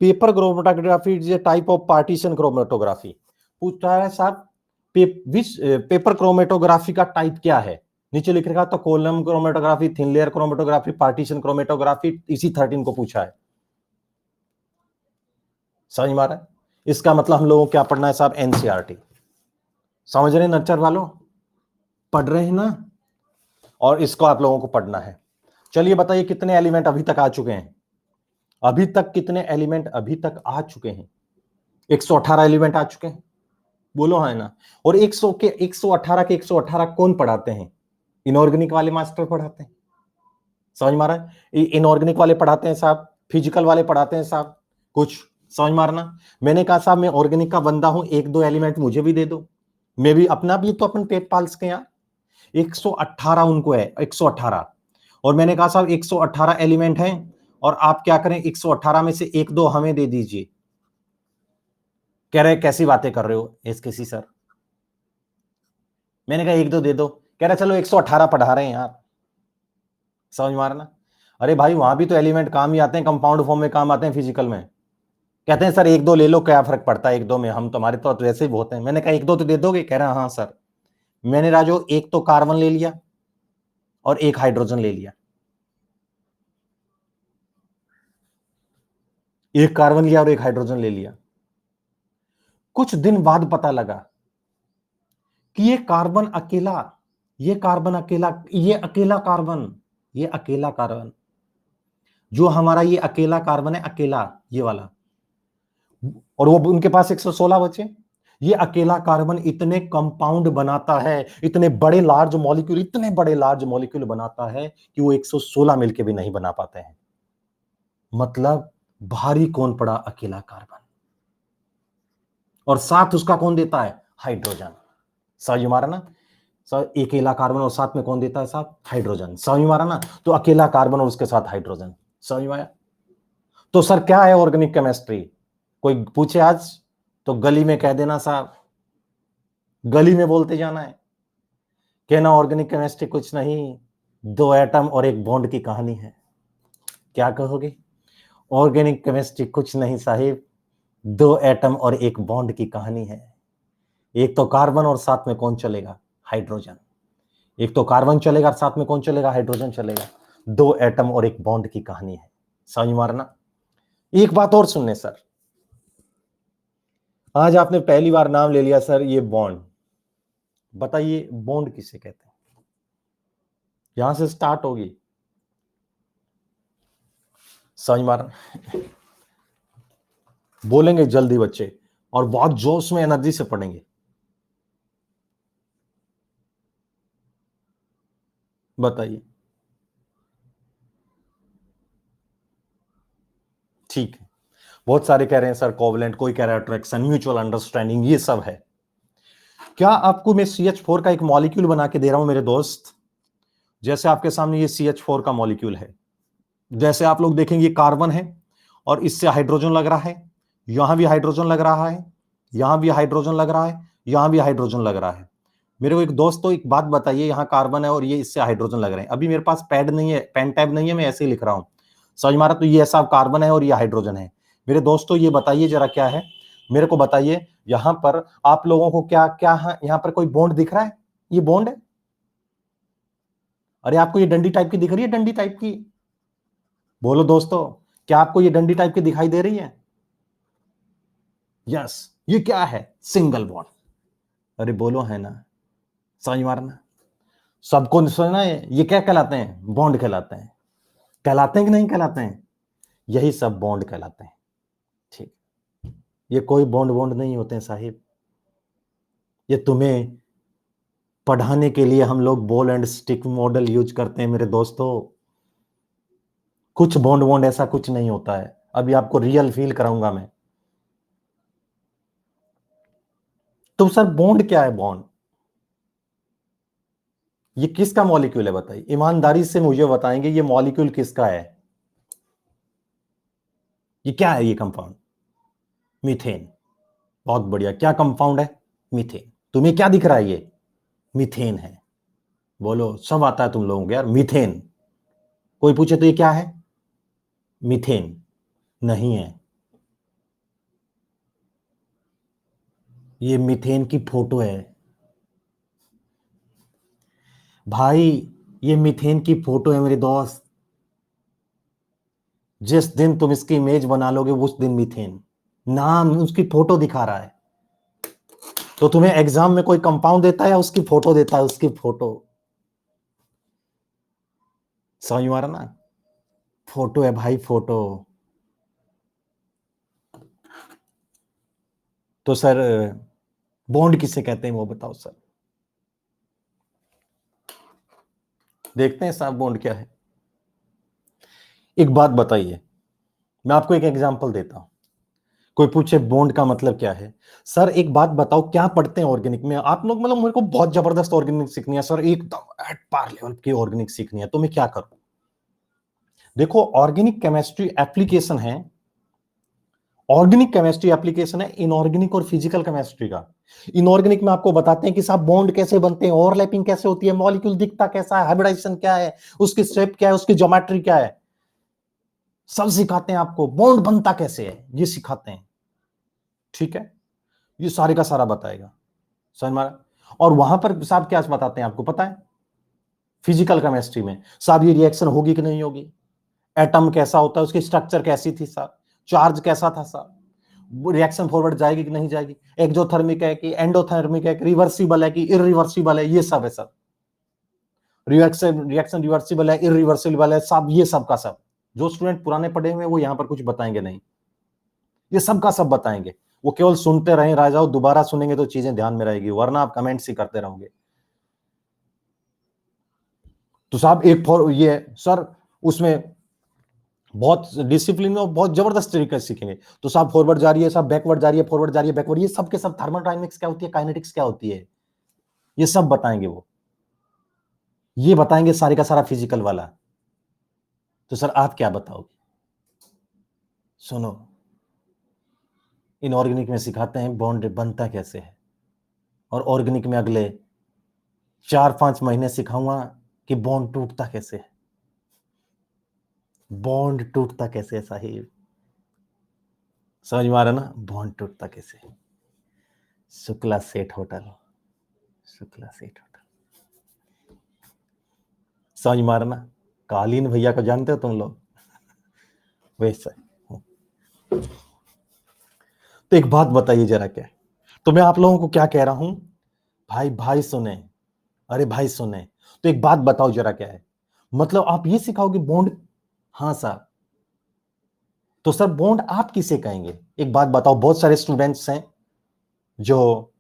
paper chromatography is a type of partition chromatography. पूछता है साहब पेपर क्रोमेटोग्राफी का टाइप क्या है, नीचे लिख रखा तो column chromatography, thin layer chromatography, partition chromatography, इसी 13 को पूछा है। समझ में आ रहा है, इसका मतलब हम लोगों को क्या पढ़ना है साहब, एनसीईआरटी। समझ रहे हैं नच्चर वालों, पढ़ रहे हैं ना, और इसको आप लोगों को पढ़ना है। चलिए बताइए कितने एलिमेंट अभी तक आ चुके हैं, अभी तक कितने एलिमेंट अभी तक आ चुके हैं। 118 एलिमेंट आ चुके हैं, बोलो हाँ ना। और 100 के 118 के 118 कौन पढ़ाते हैं, इनऑर्गेनिक वाले मास्टर पढ़ाते हैं। समझ मारा है, इनऑर्गेनिक वाले पढ़ाते हैं साहब, फिजिकल वाले पढ़ाते हैं साहब, कुछ समझ मारना। मैंने कहा साहब मैं ऑर्गेनिक का बंदा हूं, 1-2 एलिमेंट मुझे भी दे दो, मैं भी अपना भी तो अपन पेट पाल सके यार। 118 उनको है, 118। और मैंने कहा साहब 118 एलिमेंट हैं, और आप क्या करें, 118 में से 1-2 हमें दे दीजिए। कह रहे कैसी बातें कर रहे हो एसकेसी सर, मैंने कहा 1-2 दे दो। कह रहे चलो 118 पढ़ा रहे हैं यार। समझ मारना, अरे भाई वहां भी तो एलिमेंट काम ही आते हैं, कंपाउंड फॉर्म में काम आते हैं फिजिकल में। कहते हैं सर 1-2 ले लो, क्या फर्क पड़ता है 1-2 में, हम तुम्हारे तो वैसे ही बहुत हैं। मैंने कहा 1-2 तो दे दोगे, कह रहे हाँ सर। मैंने राजो एक तो कार्बन ले लिया और एक हाइड्रोजन ले लिया, एक कार्बन लिया और एक हाइड्रोजन ले लिया। कुछ दिन बाद पता लगा कि ये कार्बन अकेला, ये कार्बन अकेला, ये अकेला कार्बन, ये अकेला कार्बन, जो हमारा ये अकेला कार्बन है, अकेला ये वाला, और वो उनके पास 116 बचे। ये अकेला कार्बन इतने कंपाउंड बनाता है, इतने बड़े लार्ज मॉलिक्यूल, इतने बड़े लार्ज मॉलिक्यूल बनाता है कि वो 116 मिलके भी नहीं बना पाते हैं। मतलब भारी कौन पड़ा, अकेला कार्बन, और साथ उसका कौन देता है, हाइड्रोजन। समझ मारा ना, अकेला कार्बन और साथ में कौन देता है साहब, हाइड्रोजन। समझ मारा ना, तो अकेला कार्बन और उसके साथ हाइड्रोजन। समझ में आया। तो सर क्या है ऑर्गेनिक केमिस्ट्री, कोई पूछे आज तो गली में कह देना साहब, गली में बोलते जाना है, कहना ऑर्गेनिक केमिस्ट्री कुछ नहीं, 2 एटम और एक बॉन्ड की कहानी है। क्या कहोगे, ऑर्गेनिक केमिस्ट्री कुछ नहीं साहिब, 2 एटम और एक बॉन्ड की कहानी है। एक तो कार्बन और साथ में कौन चलेगा, हाइड्रोजन। एक तो कार्बन चलेगा और साथ में कौन चलेगा, हाइड्रोजन चलेगा। 2 एटम और एक बॉन्ड की कहानी है। समझ मारना। एक बात और सुनने सर, आज आपने पहली बार नाम ले लिया सर, ये बॉन्ड, बताइए बॉन्ड किसे कहते हैं, यहां से स्टार्ट होगी। समझ मारना, बोलेंगे जल्दी बच्चे, और बहुत जोश में एनर्जी से पढ़ेंगे। बताइए। ठीक है, बहुत सारे कह रहे हैं सर कोवलेंट, कोई कह रहा है अट्रैक्शन, म्यूचुअल अंडरस्टैंडिंग, ये सब है। क्या आपको मैं CH4 का एक मॉलिक्यूल बना के दे रहा हूं मेरे दोस्त? जैसे आपके सामने ये CH4 का मॉलिक्यूल है, जैसे आप लोग देखेंगे कार्बन है और इससे हाइड्रोजन लग रहा है, यहां भी हाइड्रोजन लग रहा है, यहां भी हाइड्रोजन लग रहा है, यहां भी हाइड्रोजन लग रहा है। मेरे को एक दोस्त तो एक बात बताइए, यहां कार्बन है और ये इससे हाइड्रोजन लग रहे हैं, अभी मेरे पास पैड नहीं है, पेन टैब नहीं है, मैं ऐसे ही लिख रहा हूं, समझ मारा? तो ये ऐसा कार्बन है और ये हाइड्रोजन है। मेरे दोस्तों ये बताइए जरा क्या है, मेरे को बताइए, यहां पर आप लोगों को क्या क्या है, यहां पर कोई बॉन्ड दिख रहा है? ये बॉन्ड है? अरे आपको ये डंडी टाइप की दिख रही है, डंडी टाइप की? बोलो दोस्तों, क्या आपको ये डंडी टाइप की दिखाई दे रही है? यस। ये क्या है? Single bond. अरे बोलो, है ना? समझ मारना, सबको सुनना है, ये क्या कहलाते हैं? बॉन्ड कहलाते हैं। कहलाते हैं कि नहीं कहलाते हैं? यही सब बॉन्ड कहलाते हैं। ठीक, ये कोई बॉन्ड बॉन्ड नहीं होते हैं साहिब, ये तुम्हें पढ़ाने के लिए हम लोग ball and stick model use करते हैं मेरे दोस्तों। कुछ बॉन्ड बॉन्ड ऐसा कुछ नहीं होता है, अभी आपको रियल फील कराऊंगा मैं। तो सर बॉन्ड क्या है? बॉन्ड ये किसका मॉलिक्यूल है बताइए, ईमानदारी से मुझे बताएंगे ये मॉलिक्यूल किसका है? ये क्या है? ये कंपाउंड मीथेन। बहुत बढ़िया, क्या कंपाउंड है? मीथेन। तुम्हें क्या दिख रहा है? ये मीथेन है। बोलो, सब आता है तुम लोगों को यार, मीथेन। कोई पूछे तो ये क्या है? मीथेन नहीं है, ये मीथेन की फोटो है भाई, ये मीथेन की फोटो है मेरे दोस्त। जिस दिन तुम इसकी इमेज बना लोगे उस दिन मीथेन नाम उसकी फोटो दिखा रहा है। तो तुम्हें एग्जाम में कोई कंपाउंड देता है या उसकी फोटो देता है? उसकी फोटो। समझ मारा ना? फोटो है भाई, फोटो। तो सर बॉन्ड किसे कहते हैं वो बताओ सर, देखते हैं साहब बॉन्ड क्या है। एक बात बताइए, मैं आपको एक एग्जांपल देता हूं। कोई पूछे बॉन्ड का मतलब क्या है, सर एक बात बताओ, क्या पढ़ते हैं ऑर्गेनिक में आप लोग? मतलब मेरे को बहुत जबरदस्त ऑर्गेनिक सीखनी है सर, एकदम एट पार लेवल की ऑर्गेनिक सीखनी है, तो मैं क्या करूं? देखो, ऑर्गेनिक केमिस्ट्री एप्लीकेशन है, ऑर्गेनिक केमिस्ट्री एप्लीकेशन है इनऑर्गेनिक और फिजिकल केमिस्ट्री का। इनऑर्गेनिक में आपको बताते हैं कि साहब बॉन्ड कैसे बनते हैं, ओवरलैपिंग कैसे होती है, मॉलिक्यूल दिखता कैसा है, हाइब्रिडाइजेशन क्या है, उसकी स्टेप क्या है, उसकी ज्योमेट्री क्या है, सब सिखाते हैं आपको। बॉन्ड बनता कैसे है ये सिखाते हैं, ठीक है? ये सारे का सारा बताएगा, समझ में? और वहां पर साहब क्या बताते हैं आपको पता है? फिजिकल केमिस्ट्री में साहब ये रिएक्शन होगी कि नहीं होगी, एटम कैसा होता है, उसकी स्ट्रक्चर कैसी थी साहब, चार्ज कैसा था साहब, रिएक्शन फॉरवर्ड जाएगी कि नहीं जाएगी, एक्सोथर्मिक है कि एंडोथर्मिक है, रिवर्सिबल है कि इरिवर्सिबल है, ये सब है सर। रिएक्शन रिएक्शन रिवर्सिबल है, इरिवर्सिबल है, सब ये सब का सब। जो स्टूडेंट पुराने पढ़े हुए हैं वो यहां पर कुछ बताएंगे नहीं, ये सब का सब बताएंगे। वो केवल सुनते रहें राजाओं, दोबारा सुनेंगे तो चीजें ध्यान में रहेगी, वरना आप कमेंट्स ही करते रहोगे। तो साहब एक फॉर ये सर उसमें बहुत डिसिप्लिन में बहुत जबरदस्त तरीके से सीखेंगे। तो साहब फॉरवर्ड जा रही है, साहब बैकवर्ड जा रही है, फॉरवर्ड जा रही है, बैकवर्ड, ये सब के सब थर्मोडायनेमिक्स क्या होती है, काइनेटिक्स क्या होती है, ये सब बताएंगे वो, ये बताएंगे सारे का सारा फिजिकल वाला। तो सर आप क्या बताओगे? सुनो, इनऑर्गेनिक में सिखाते हैं बॉन्ड बनता कैसे है, और ऑर्गेनिक में अगले 4-5 महीने सिखाऊंगा कि बॉन्ड टूटता कैसे है। बॉन्ड टूटता कैसे है साहिब, समझ में आ रहा ना? बॉन्ड टूटता कैसे है। शुक्ला सेठ होटल, शुक्ला सेठ होटल, समझ में आ रहा ना? कालीन भैया को जानते हो तुम लोग, वैसा। तो एक बात बताइए जरा, क्या तो मैं आप लोगों को क्या कह रहा हूं, भाई भाई सुने, अरे भाई सुने, तो एक बात बताओ जरा क्या है, मतलब आप ये सिखाओगे बॉन्ड? हाँ साहब। तो सर बॉन्ड आप किसे कहेंगे? एक बात बताओ, बहुत सारे स्टूडेंट्स हैं, जो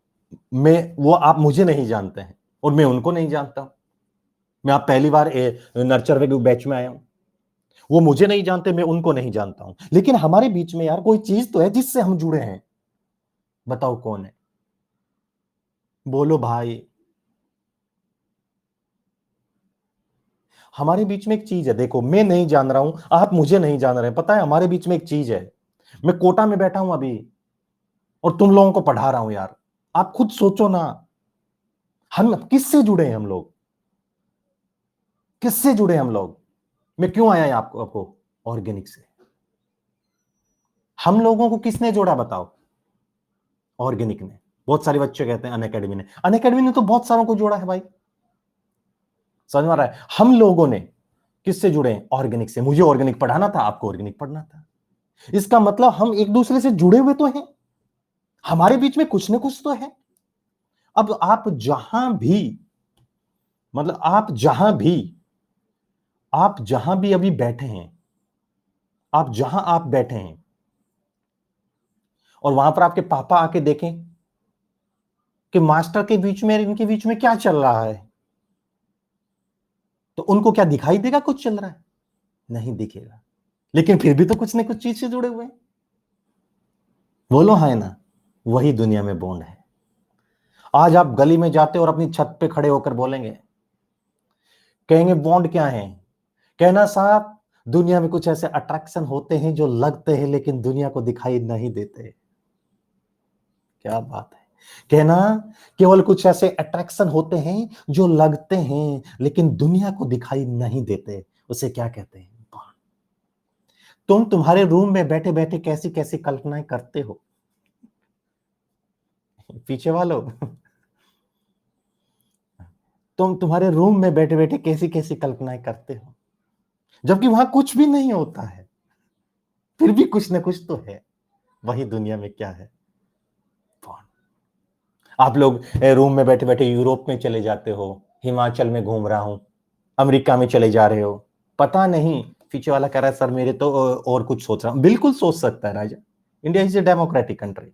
मैं, वो आप मुझे नहीं जानते हैं और मैं उनको नहीं जानता हूं। मैं आप पहली बार नर्चर वे बैच में आया हूं, वो मुझे नहीं जानते, मैं उनको नहीं जानता हूं, लेकिन हमारे बीच में यार कोई चीज तो है जिससे हम जुड़े हैं। बताओ कौन है? बोलो भाई। हमारे बीच में एक चीज है, देखो मैं नहीं जान रहा हूं, आप मुझे नहीं जान रहे हैं, पता है हमारे बीच में एक चीज है। मैं कोटा में बैठा हूं अभी और तुम लोगों को पढ़ा रहा हूं यार। आप खुद सोचो ना, हम किससे जुड़े हैं? हम लोग किससे जुड़े हैं? हम लोग, मैं क्यों आया है आपको ऑर्गेनिक से? हम लोगों को किसने जोड़ा बताओ? ऑर्गेनिक ने। बहुत सारे बच्चे कहते हैं अनअकैडमी ने, अनअकैडमी ने तो बहुत सारों को जोड़ा है भाई। समझ में आ रहा है? हम लोगों ने किससे जुड़े हैं? ऑर्गेनिक से। मुझे ऑर्गेनिक पढ़ाना था, आपको ऑर्गेनिक पढ़ना था। इसका मतलब हम एक दूसरे से जुड़े हुए तो हैं, हमारे बीच में कुछ ना कुछ तो है। अब आप जहां भी, मतलब आप जहां भी अभी बैठे हैं, आप जहां आप बैठे हैं और वहां पर आपके पापा आके देखें कि मास्टर के बीच में, इनके बीच में क्या चल रहा है, तो उनको क्या दिखाई देगा कुछ चल रहा है? नहीं दिखेगा, लेकिन फिर भी तो कुछ ना कुछ चीज से जुड़े हुए हैं। बोलो है ना? वही दुनिया में बॉन्ड है। आज आप गली में जाते और अपनी छत पे खड़े होकर बोलेंगे, कहेंगे बॉन्ड क्या है? कहना साहब, दुनिया में कुछ ऐसे अट्रैक्शन होते हैं जो लगते हैं लेकिन दुनिया को दिखाई नहीं देते। क्या बात है। कहना, केवल कुछ ऐसे अट्रैक्शन होते हैं जो लगते हैं लेकिन दुनिया को दिखाई नहीं देते, उसे क्या कहते हैं? बॉन्ड। तुम तुम्हारे रूम में बैठे बैठे कैसी कैसी कल्पनाएं करते हो, पीछे वालों। तुम तुम्हारे रूम में बैठे बैठे कैसी कैसी कल्पनाएं करते हो, जबकि वहां कुछ भी नहीं होता है, फिर भी कुछ ना कुछ तो है। वही दुनिया में क्या है? बॉन्ड। आप लोग रूम में बैठे बैठे यूरोप में चले जाते हो, हिमाचल में घूम रहा हूं, अमेरिका में चले जा रहे हो, पता नहीं पीछे वाला कह रहा है सर मेरे तो और कुछ सोच रहा हूं। बिल्कुल सोच सकता है राजा, India is a democratic country.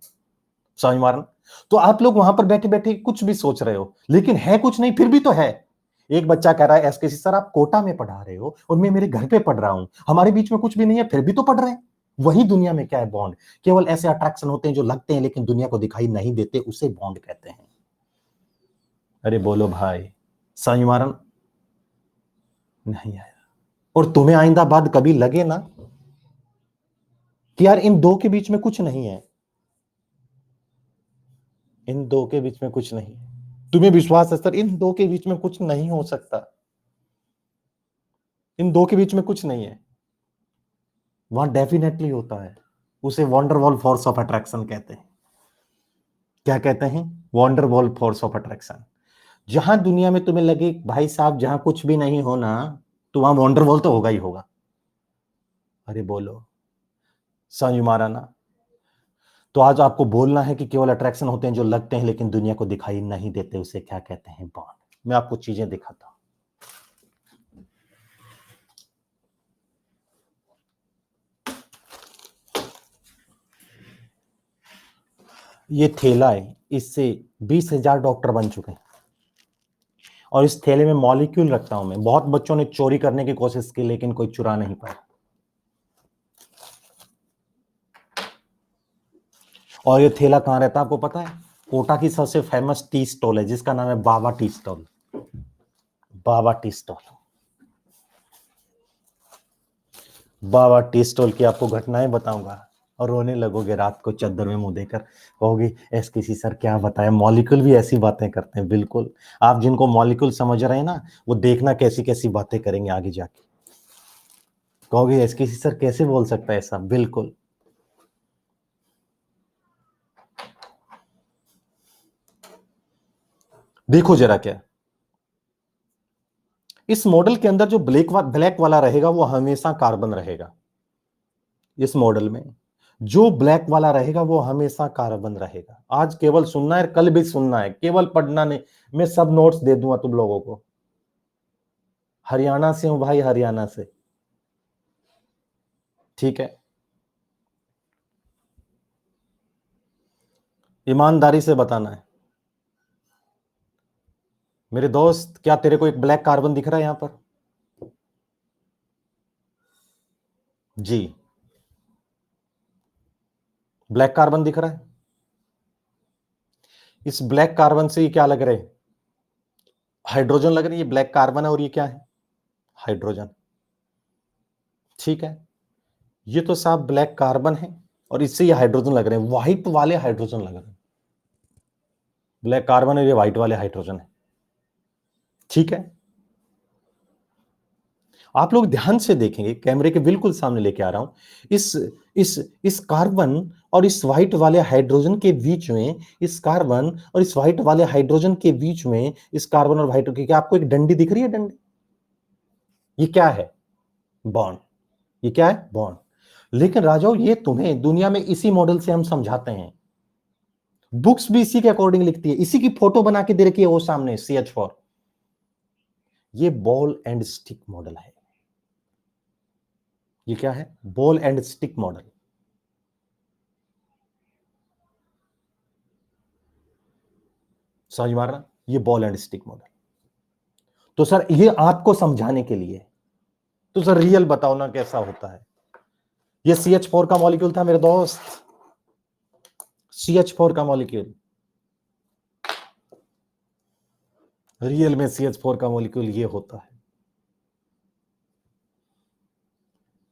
समझ मारना। तो आप लोग वहां पर बैठे बैठे कुछ भी सोच रहे हो, लेकिन है कुछ नहीं, फिर भी तो है। एक बच्चा कह रहा है एसकेसी सर आप कोटा में पढ़ा रहे हो और मैं मेरे घर पे पढ़ रहा हूं, हमारे बीच में कुछ भी नहीं है, फिर भी तो पढ़ रहे हैं। वही दुनिया में क्या है? बॉन्ड। केवल ऐसे अट्रैक्शन होते हैं जो लगते हैं लेकिन दुनिया को दिखाई नहीं देते, उसे बॉन्ड कहते हैं। अरे बोलो भाई। समझ मारन नहीं आया? और तुम्हें आइंदा बाद कभी लगे ना कि यार इन दो के बीच में कुछ नहीं है, इन दो के बीच में कुछ नहीं है, तुम्हें विश्वास है सर इन दो के बीच में कुछ नहीं हो सकता, इन दो के बीच में कुछ नहीं है, वहां डेफिनेटली होता है। उसे वंडरवॉल फोर्स ऑफ अट्रैक्शन कहते हैं। क्या कहते हैं? Van der Waals force of attraction. जहां दुनिया में तुम्हें लगे भाई साहब जहां कुछ भी नहीं होना, तो वहां वंडरवॉल तो होगा ही होगा। अरे बोलो। समझ मारा ना? तो आज आपको बोलना है कि केवल अट्रैक्शन होते हैं जो लगते हैं लेकिन दुनिया को दिखाई नहीं देते, उसे क्या कहते हैं? बॉन्ड। मैं आपको चीजें दिखाता हूं। ये थैला है, इससे 20,000 डॉक्टर बन चुके हैं, और इस थैले में मॉलिक्यूल रखता हूं मैं। बहुत बच्चों ने चोरी करने की कोशिश की लेकिन कोई चुरा नहीं पाया। और ये थैला कहां रहता है आपको पता है? कोटा की सबसे फेमस टी स्टॉल है जिसका नाम है बाबा टी स्टॉल। बाबा टी स्टॉल। बाबा टी स्टॉल की आपको घटनाएं बताऊंगा और रोने लगोगे रात को चादर में मुंह देकर, कहोगे एसकेसी सर क्या बताया, मॉलिक्यूल भी ऐसी बातें करते हैं। बिल्कुल। आप जिनको मॉलिक्यूल समझ रहे हैं ना, वो देखना कैसी कैसी बातें करेंगे आगे जाके, कहोगे एसकेसी सर कैसे बोल सकता है ऐसा। बिल्कुल। देखो जरा, क्या इस मॉडल के अंदर जो ब्लैक वाला रहेगा वो हमेशा कार्बन रहेगा। इस मॉडल में जो ब्लैक वाला रहेगा वो हमेशा कार्बन रहेगा। आज केवल सुनना है, कल भी सुनना है, केवल पढ़ना नहीं। मैं सब नोट्स दे दूंगा तुम लोगों को। हरियाणा से हूं भाई, हरियाणा से। ठीक है। ईमानदारी से बताना है मेरे दोस्त, क्या तेरे को एक ब्लैक कार्बन दिख रहा है यहां पर? जी, ब्लैक कार्बन दिख रहा है। इस ब्लैक कार्बन से ये क्या लग रहे हैं? हाइड्रोजन लग रही है। ये ब्लैक कार्बन है और ये क्या है? हाइड्रोजन। ठीक है, ये तो साहब ब्लैक कार्बन है और इससे ये हाइड्रोजन लग रहे हैं, व्हाइट वाले हाइड्रोजन लग रहे हैं। ब्लैक कार्बन और ये व्हाइट वाले हाइड्रोजन है। ठीक है, आप लोग ध्यान से देखेंगे, कैमरे के बिल्कुल सामने लेके आ रहा हूं। इस कार्बन और इस व्हाइट वाले हाइड्रोजन के बीच में, इस कार्बन और इस व्हाइट वाले हाइड्रोजन के बीच में, इस कार्बन और व्हाइट की, क्या आपको एक डंडी दिख रही है? डंडी, ये क्या है? बॉन्ड। ये क्या है? बॉन्ड। लेकिन राजाओ, ये तुम्हें दुनिया में इसी मॉडल से हम समझाते हैं, बुक्स भी इसी के अकॉर्डिंग लिखती है, इसी की फोटो बना के दे रखी है वो सामने, CH4। ये बॉल एंड स्टिक मॉडल है। ये क्या है? Ball and stick model. समझ मारना, ये बॉल एंड स्टिक मॉडल। तो सर ये आपको समझाने के लिए, तो सर रियल बताओ ना कैसा होता है। ये CH4 का मॉलिक्यूल था मेरे दोस्त, CH4 का मॉलिक्यूल। रियल में CH4 का मॉलिक्यूल ये होता है।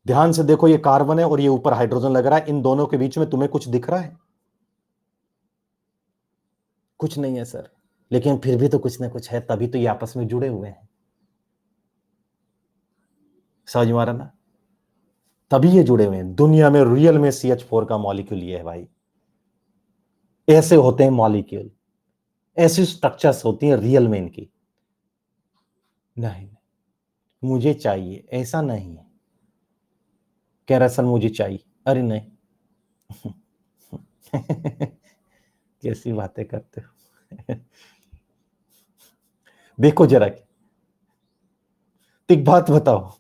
ध्यान से देखो, ये कार्बन है और ये ऊपर हाइड्रोजन लग रहा है, इन दोनों के बीच में तुम्हें कुछ दिख रहा है? कुछ नहीं है सर, लेकिन फिर भी तो कुछ ना कुछ है, तभी तो ये आपस में जुड़े हुए हैं। समझ मारा ना, तभी ये जुड़े हुए हैं। दुनिया में रियल में CH4 का मॉलिक्यूल ये है भाई। ऐसे होते हैं मॉलिक्यूल, ऐसी स्ट्रक्चर्स होती हैं रियल में इनकी। नहीं, मुझे चाहिए ऐसा नहीं है। कह रहा सर मुझे चाहिए, अरे नहीं। कैसी बातें करते हो। देखो जरा, एक बात बताओ,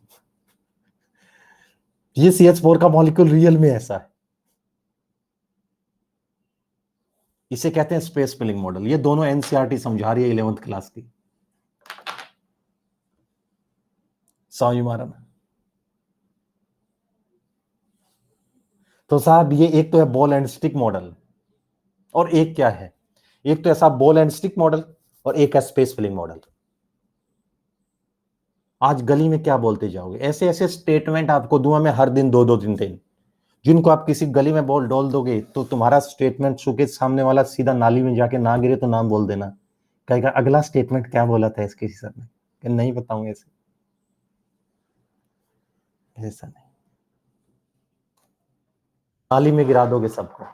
ये CH4 का मॉलिक्यूल रियल में ऐसा है। इसे कहते हैं स्पेस फिलिंग मॉडल। ये दोनों NCERT समझा रही है 11th क्लास की। समझ मारा ना? तो साहब ये एक तो है बॉल एंड स्टिक मॉडल, और एक क्या है? एक तो ऐसा बॉल एंड स्टिक मॉडल और एक है स्पेस फिलिंग मॉडल। आज गली में क्या बोलते जाओगे? ऐसे ऐसे स्टेटमेंट आपको दूंगा मैं हर दिन, दो दो तीन तीन, जिनको आप किसी गली में बॉल डोल दोगे तो तुम्हारा स्टेटमेंट सुके सामने वाला सीधा नाली में जाके ना गिरे तो नाम बोल देना, कहेगा अगला स्टेटमेंट क्या बोला था इसके सर ने, कि नहीं बताऊंगा ऐसे। ऐसा नहीं, नाली में गिरा दोगे सबको।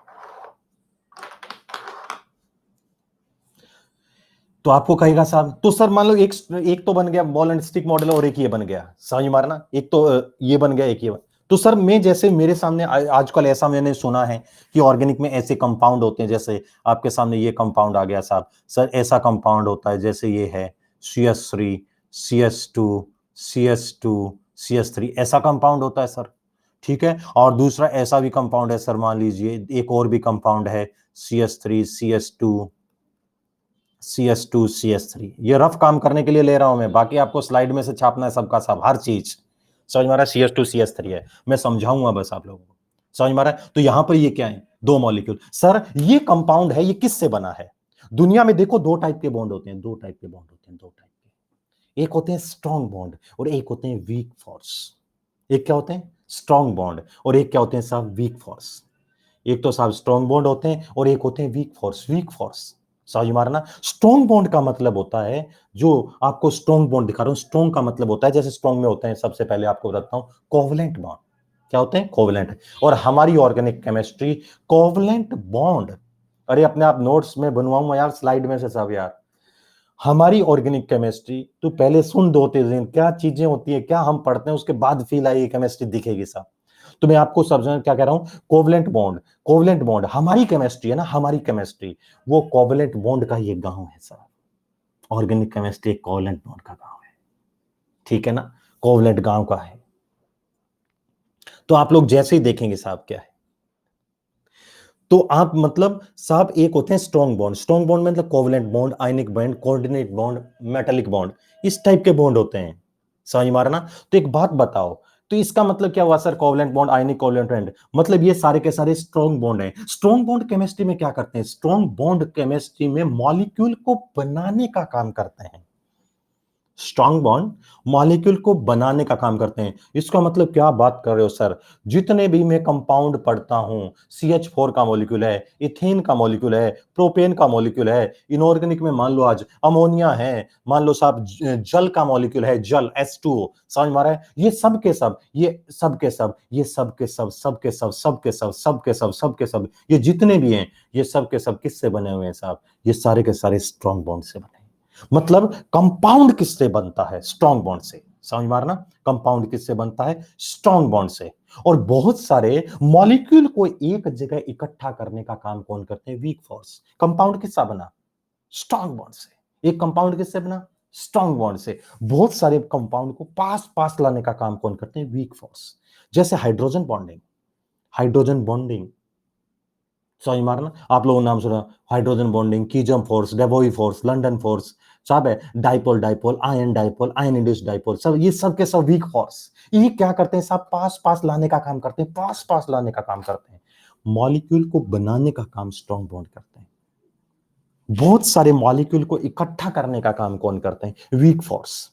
तो आपको कहेगा साहब, तो सर मान लो एक एक तो बन गया बॉल एंड स्टिक मॉडल और एक ये बन गया, समझ मारना, एक तो ये बन गया, एक ये बन। तो सर मैं जैसे मेरे सामने आजकल ऐसा मैंने सुना है कि ऑर्गेनिक में ऐसे कंपाउंड होते हैं, जैसे आपके सामने ये कंपाउंड आ गया साहब, सर ऐसा कंपाउंड होता है जैसे ये है CS3, CS2, CS2, CS3, ऐसा कंपाउंड होता है सर। ठीक है, और दूसरा ऐसा भी कंपाउंड है सर, मान लीजिए एक और भी कंपाउंड है CS3, CS2, CS3। ये रफ काम करने के लिए ले रहा हूं मैं, बाकी आपको स्लाइड में से छापना है सबका सब, हर चीज समझ में आ रहा है। CS2, CS3 है, मैं समझाऊंगा बस आप लोगों को। समझ में आ रहा है? तो यहां पर ये क्या है? दो मॉलिक्यूल। सर ये कंपाउंड है, ये किससे बना है? दुनिया में देखो दो टाइप के बॉन्ड होते हैं, दो टाइप के बॉन्ड होते हैं, दो टाइप के। एक होते हैं स्ट्रॉन्ग बॉन्ड और एक होते हैं वीक फोर्स। एक क्या होते हैं? स्ट्रॉन्ग बॉन्ड, और एक क्या होते हैं साहब? Weak force. एक तो साहब स्ट्रॉन्ग बॉन्ड होते हैं और एक होते हैं वीक फोर्स। वीक फोर्स समझ मारना, स्ट्रॉन्ग बॉन्ड का मतलब होता है, जो आपको स्ट्रॉन्ग बॉन्ड दिखा रहा हूं, स्ट्रॉन्ग का मतलब होता है, जैसे स्ट्रॉन्ग में होते हैं, सबसे पहले आपको बताता हूं, कोवलेंट बॉन्ड। क्या होते हैं? कोवलेंट। और हमारी ऑर्गेनिक केमिस्ट्री कोवलेंट बॉन्ड, अरे अपने आप नोट्स में बनवाऊंगा यार, स्लाइड में से सब यार। हमारी ऑर्गेनिक केमिस्ट्री, तो पहले सुन दो तीन दिन क्या चीजें होती है, क्या हम पढ़ते हैं, उसके बाद फील आई केमिस्ट्री दिखेगी साहब। तो मैं आपको समझना क्या कह रहा हूं, कोवलेंट बॉन्ड। कोवलेंट बॉन्ड हमारी केमिस्ट्री है ना, हमारी केमिस्ट्री वो कोवलेंट बॉन्ड का ये गांव है साहब। ऑर्गेनिक केमिस्ट्री कोवलेंट बॉन्ड का गांव है, ठीक है ना, कोवलेंट गांव का है। तो आप लोग जैसे ही देखेंगे साहब क्या है, तो आप मतलब साहब एक होते हैं स्ट्रॉन्ग बॉन्ड मतलब covalent bond, ionic bond, coordinate bond, metallic bond, इस टाइप के बॉन्ड होते हैं, समझ मारना। तो एक बात बताओ, तो इसका मतलब क्या हुआ सर, कोवलेंट बॉन्ड, आयनिक कोवलेंट बॉन्ड, मतलब ये सारे के सारे स्ट्रॉन्ग बॉन्ड हैं। स्ट्रॉन्ग बॉन्ड केमिस्ट्री में क्या करते हैं, स्ट्रॉन्ग बॉन्ड केमिस्ट्री में मॉलिक्यूल को बनाने का काम करते हैं। स्ट्रॉन्ग बॉन्ड मॉलिक्यूल को बनाने का काम करते हैं। इसका मतलब क्या बात कर रहे हो सर, जितने भी मैं कंपाउंड पढ़ता हूं, CH4 का मॉलिक्यूल है, इथेन का मॉलिक्यूल है, प्रोपेन का मॉलिक्यूल है, इनऑर्गेनिक में मान लो आज अमोनिया है, मान लो साहब जल का मॉलिक्यूल है, जल H2O, समझ मारा है, ये सब के सब, ये सब के सब, ये सब के सब, सब के सब, सब के सब, सब के सब, सब के सब, ये जितने भी हैं, ये सब के सब किससे बने हुए हैं साहब, ये सारे के सारे स्ट्रॉन्ग बॉन्ड से बने हैं। मतलब कंपाउंड किससे बनता है, स्ट्रॉन्ग बॉन्ड से, समझ मारना, कंपाउंड किससे बनता है, स्ट्रॉन्ग बॉन्ड से। और बहुत सारे मॉलिक्यूल को एक जगह इकट्ठा करने का काम कौन करते हैं, वीक फोर्स। कंपाउंड किससे बना, स्ट्रॉन्ग बॉन्ड से। एक कंपाउंड किससे बना, स्ट्रॉन्ग बॉन्ड से। बहुत सारे कंपाउंड को पास पास लाने का काम कौन करते हैं, वीक फोर्स। जैसे हाइड्रोजन बॉन्डिंग, हाइड्रोजन बॉन्डिंग, समझ मारना, आप लोगों ने नाम सुना, hydrogen bonding, Keesom force, Debye force, London force, सब है, dipole dipole, ion induced dipole, सब ये सब के सब वीक फोर्स। ये क्या करते हैं साहब, पास पास लाने का काम करते हैं, पास पास लाने का काम करते हैं। मॉलिक्यूल को बनाने का काम स्ट्रॉन्ग बॉन्ड करते हैं। बहुत सारे मॉलिक्यूल को इकट्ठा करने का काम कौन करते हैं, वीक फोर्स।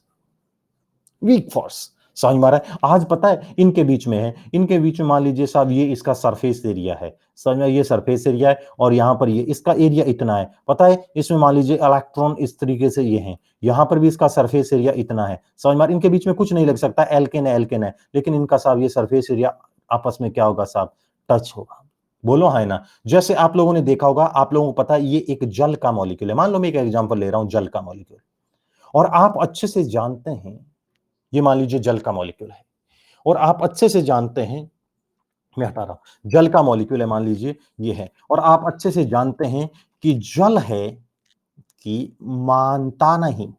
वीक फोर्स, समझ मारा है। आज पता है इनके बीच में है, इनके बीच में मान लीजिए साहब ये इसका सरफेस एरिया है, समझ में, ये सरफेस एरिया है, और यहां पर ये इसका एरिया इतना है, पता है इसमें मान लीजिए इलेक्ट्रॉन इस तरीके से ये हैं, यहां पर भी इसका सरफेस एरिया इतना है, समझ मार, इनके बीच में कुछ नहीं लग सकता, एल्केन है, एल्केन है, लेकिन इनका साहब ये सरफेस एरिया आपस में क्या होगा साहब, टच होगा। बोलो है ना। जैसे आप लोगों ने देखा होगा, आप लोगों को पता है ये एक जल का मॉलिक्यूल है, मान लो मैं एक एग्जांपल ले रहा हूं जल का मॉलिक्यूल, और आप अच्छे से जानते हैं, ये मान लीजिए जल का मॉलिक्यूल है, और आप अच्छे से जानते हैं, मैं हटा रहा हूं, जल का मॉलिक्यूल है मान लीजिए ये है, और आप अच्छे से जानते हैं कि जल है कि मानता नहीं,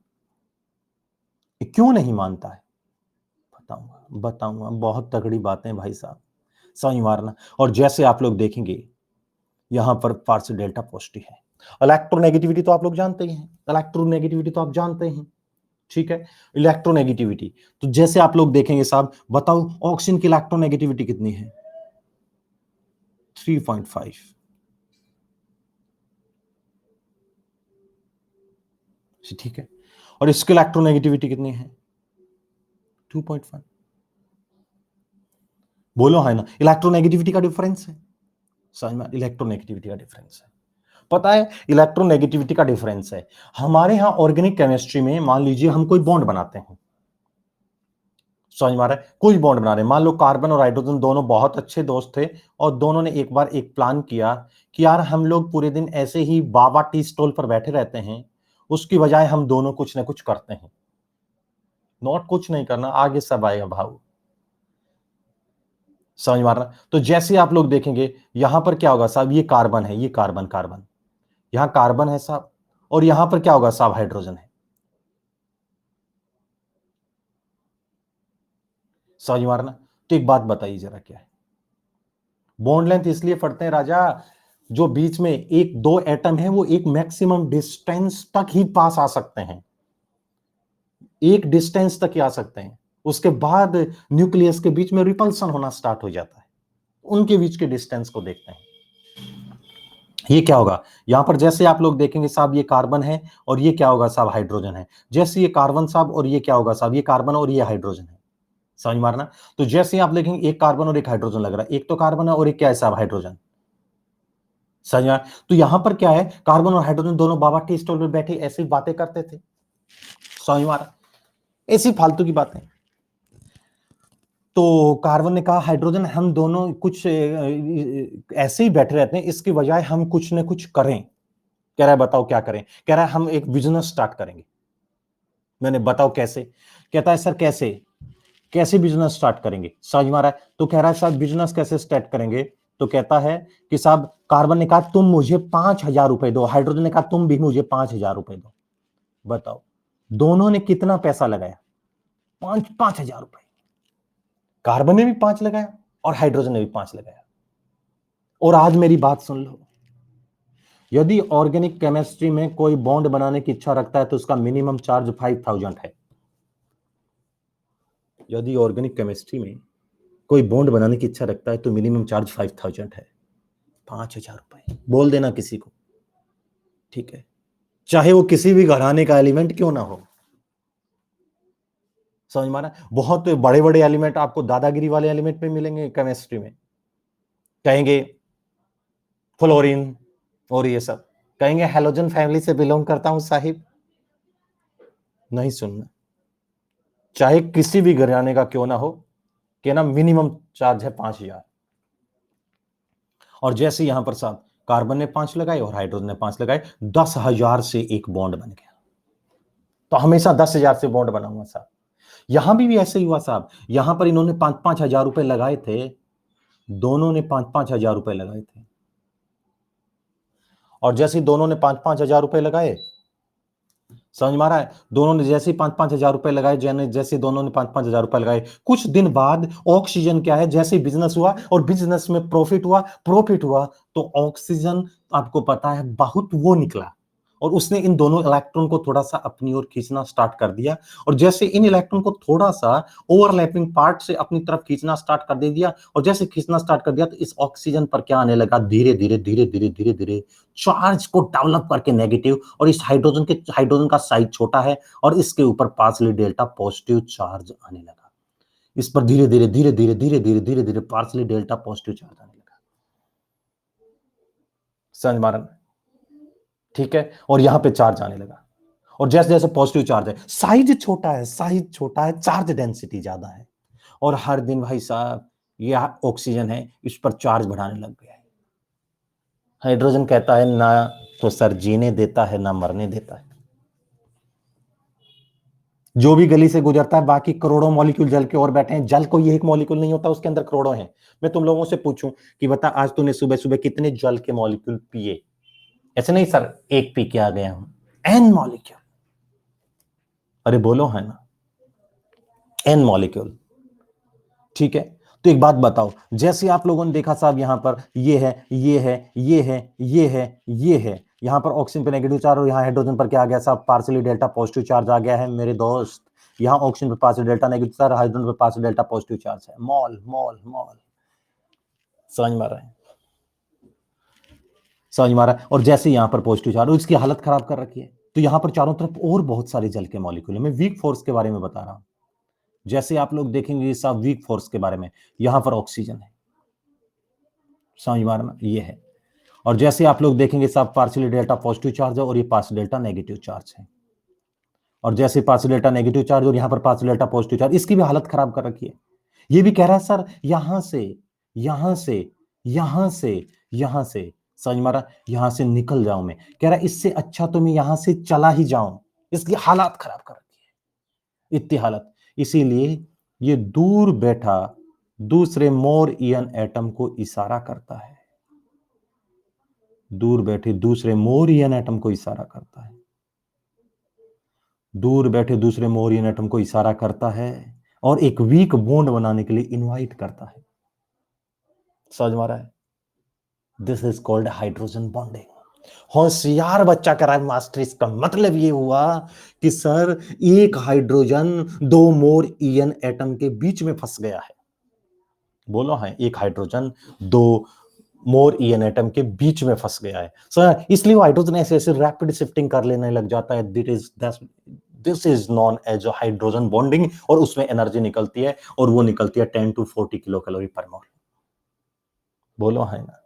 क्यों नहीं मानता है, बताऊंगा बताऊंगा, बहुत तगड़ी बातें भाई साहब, समझ मारना। और जैसे आप लोग देखेंगे यहां पर पार्शियल डेल्टा पॉजिटिव है, इलेक्ट्रोनेगेटिविटी तो आप लोग जानते ही हैं, इलेक्ट्रोनेगेटिविटी तो आप जानते हैं, ठीक है, इलेक्ट्रोनेगेटिविटी। तो जैसे आप लोग देखेंगे साहब, बताओ ऑक्सीजन की इलेक्ट्रोनेगेटिविटी कितनी है, 3.5, ठीक है, और इसकी इलेक्ट्रोनेगेटिविटी कितनी है, 2.5। बोलो है ना, इलेक्ट्रोनेगेटिविटी का डिफरेंस है, समझ में, इलेक्ट्रोनेगेटिविटी का डिफरेंस है, पता है इलेक्ट्रोनेगेटिविटी का डिफरेंस है। हमारे यहां ऑर्गेनिक केमिस्ट्री में मान लीजिए हम कोई बॉन्ड बनाते हैं, समझ में आ रहा है, कोई बॉन्ड बना रहे हैं, मान लो कार्बन और हाइड्रोजन दोनों बहुत अच्छे दोस्त थे, और दोनों ने एक बार एक प्लान किया कि यार हम लोग पूरे दिन ऐसे ही बाबा टी स्टॉल पर बैठे रहते हैं, उसकी बजाय हम दोनों कुछ ना कुछ करते हैं। नॉट कुछ नहीं करना, आगे सब आएगा भाव, समझ मारना। तो जैसे आप लोग देखेंगे यहां पर क्या होगा साहब, ये कार्बन है, ये कार्बन कार्बन, यहां कार्बन है साहब, और यहां पर क्या होगा साहब, हाइड्रोजन है, समझ मारना। तो एक बात बताइए जरा क्या है, बॉन्ड लेंथ इसलिए पढ़ते हैं राजा, जो बीच में एक दो एटम है वो एक मैक्सिमम डिस्टेंस तक ही पास आ सकते हैं, एक डिस्टेंस तक ही आ सकते हैं, उसके बाद न्यूक्लियस के बीच में रिपल्सन होना स्टार्ट हो जाता है, उनके बीच के डिस्टेंस को देखते हैं। ये क्या होगा, यहां पर जैसे आप लोग देखेंगे साहब ये कार्बन है, और ये क्या होगा साहब, हाइड्रोजन है, जैसे ये कार्बन साहब, और ये क्या होगा साहब, ये कार्बन और ये हाइड्रोजन है, समझ मारना। तो जैसे आप देखेंगे एक कार्बन और एक हाइड्रोजन लग रहा है, एक तो कार्बन है और एक क्या है साहब, हाइड्रोजन, समझ में। तो यहां पर क्या है, कार्बन और हाइड्रोजन दोनों बाबा टी स्टॉल में बैठे ऐसी बातें करते थे, समझ में, ऐसी फालतू की बातें। तो कार्बन ने कहा हाइड्रोजन हम दोनों कुछ ऐसे ही बैठे रहते हैं, इसकी बजाय हम कुछ न कुछ करें। कह रहा है बताओ क्या करें, कह रहा है हम एक बिजनेस स्टार्ट करेंगे। मैंने बताओ कैसे, कहता है सर कैसे, कैसे बिजनेस स्टार्ट करेंगे, समझ में आ रहा है। तो कह रहा है साहब बिजनेस कैसे स्टार्ट करेंगे, तो कहता है कि साहब कार्बन ने कहा तुम मुझे 5,000 रुपए दो, हाइड्रोजन ने कहा तुम भी मुझे 5,000 रुपए दो। बताओ दोनों ने कितना पैसा लगाया, 5,000 रुपए। कार्बन ने भी 5 लगाया और हाइड्रोजन ने भी 5 लगाया। और आज मेरी बात सुन लो, यदि ऑर्गेनिक केमिस्ट्री में कोई बॉन्ड बनाने की इच्छा रखता है तो उसका मिनिमम चार्ज 5000 है। यदि ऑर्गेनिक केमिस्ट्री में कोई बॉन्ड बनाने की इच्छा रखता है तो मिनिमम चार्ज 5000 है, 5000 रुपए। बोल देना किसी को, ठीक है, चाहे वो किसी भी घराने का एलिमेंट क्यों ना हो। समझ में आ रहा है? बहुत बड़े बड़े एलिमेंट आपको दादागिरी वाले एलिमेंट में मिलेंगे केमिस्ट्री में, कहेंगे फ्लोरीन और ये सब, कहेंगे हैलोजन फैमिली से बिलोंग करता हूं साहिब। नहीं सुनना, चाहे किसी भी घराने का क्यों ना हो, कि ना मिनिमम चार्ज है 5000। और जैसे यहां पर साहब कार्बन ने 5 लगाए और हाइड्रोजन ने 5 लगाए, 10,000 से एक बॉन्ड बन गया। तो हमेशा 10,000 से बॉन्ड बनाऊंगा साहब। यहां भी ऐसे ही हुआ साहब, यहां पर इन्होंने 5-5 हजार रुपए लगाए थे, दोनों ने 5-5 हजार रुपए लगाए थे। और जैसे दोनों ने 5-5 हजार रुपए लगाए, समझ में आ रहा है, दोनों ने जैसे 5-5 हजार रुपए लगाए, जैसे दोनों ने 5-5 हजार रुपए लगाए, कुछ दिन बाद ऑक्सीजन क्या है, जैसे बिजनेस हुआ और बिजनेस में प्रॉफिट हुआ तो ऑक्सीजन आपको पता है बहुत वो निकला, और उसने इन दोनों इलेक्ट्रॉन को थोड़ा सा अपनी ओर खींचना स्टार्ट कर दिया। और जैसे इन इलेक्ट्रॉन को थोड़ा सा ओवरलैपिंग पार्ट से अपनी तरफ खींचना स्टार्ट कर दे दिया, और जैसे खींचना स्टार्ट कर दिया तो इस ऑक्सीजन पर क्या आने लगा, धीरे धीरे धीरे धीरे धीरे धीरे चार्ज को डेवलप करके नेगेटिव, और इस हाइड्रोजन का साइज छोटा है और इसके ऊपर पार्सली डेल्टा पॉजिटिव चार्ज आने लगा। इस पर धीरे धीरे धीरे धीरे धीरे धीरे धीरे धीरे पार्सली डेल्टा पॉजिटिव चार्ज आने लगा। समझ मारन, ठीक है, और यहां पे चार्ज आने लगा। और जैसे जैसे पॉजिटिव चार्ज है, साइज छोटा है, चार्ज डेंसिटी ज्यादा है, और हर दिन भाई साहब ये ऑक्सीजन है, इस पर चार्ज बढ़ाने लग गया है। हाइड्रोजन कहता है ना तो सर जीने देता है ना मरने देता है। जो भी गली से गुजरता है, बाकी करोड़ों मॉलिक्यूल जल के और बैठे हैं, जल कोई एक मॉलिक्यूल नहीं होता, उसके अंदर करोड़ों हैं। मैं तुम लोगों से पूछूं कि बता आज तूने सुबह सुबह कितने जल के मॉलिक्यूल पिए? ऐसे नहीं सर एक पी के आ गया हूं, एन मॉलिक्यूल। अरे बोलो है ना, एन मॉलिक्यूल, ठीक है। तो एक बात बताओ, जैसे आप लोगों ने देखा साहब यहां पर ये है ये है ये है ये है ये है, यहां पर ऑक्सीजन पे नेगेटिव चार्ज और यहां हाइड्रोजन पर क्या आ गया साहब, पार्सली डेल्टा पॉजिटिव चार्ज आ गया है मेरे दोस्त। यहां ऑक्सीजन पे partially delta negative charge, hydrogen पे पार्सली डेल्टा पॉजिटिव चार्ज है। मॉल मॉल मॉल, समझ में आ रहा है? समझ में आ रहा है? और जैसे यहां पर पॉजिटिव चार्ज, उसकी हालत खराब कर रखी है। तो यहां पर चारों तरफ और बहुत सारे जल के मॉलिक्यूल है। मैं वीक फोर्स के बारे में बता रहा हूं। जैसे आप लोग देखेंगे साहब वीक फोर्स के बारे में, यहां पर ऑक्सीजन है, समझ में आ रहा है? ये है। और जैसे आप लोग देखेंगे साहब पार्शियल डेल्टा पॉजिटिव चार्ज है और ये पार्शियल डेल्टा नेगेटिव चार्ज है। और जैसे पार्शियल डेल्टा नेगेटिव चार्ज और यहां पर पार्शियल डेल्टा पॉजिटिव चार्ज, इसकी भी हालत खराब कर रखी है। ये भी कह रहा है सर यहां से यहां से यहां से यहां से, समझ मारा, यहां से निकल जाऊं मैं, कह रहा है इससे अच्छा तो मैं यहां से चला ही जाऊं। इसकी हालत खराब कर रखी है, इतनी हालत। इसीलिए ये दूर बैठा दूसरे मोर इयन एटम को इशारा करता है, दूर बैठे दूसरे मोरियन एटम को इशारा करता है, दूर बैठे दूसरे मोरियन एटम को इशारा करता है और एक वीक बॉन्ड बनाने के लिए इनवाइट करता है। समझ में आ रहा है? This is called hydrogen bonding. होशियार बच्चा कह रहा है मास्टर, इसका मतलब ये हुआ कि सर एक हाइड्रोजन दो मोर इयन एटम के बीच में फंस गया है। बोलो है, एक हाइड्रोजन दो मोर ईएन एटम के बीच में फंस गया है। सो इसलिए वो हाइड्रोजन ऐसे ऐसे रैपिड शिफ्टिंग कर लेने लग जाता है। This is known as hydrogen bonding, और उसमें एनर्जी निकलती है, और वो निकलती है 10 to 40 किलो कैलोरी पर मोल। बोलो है ना,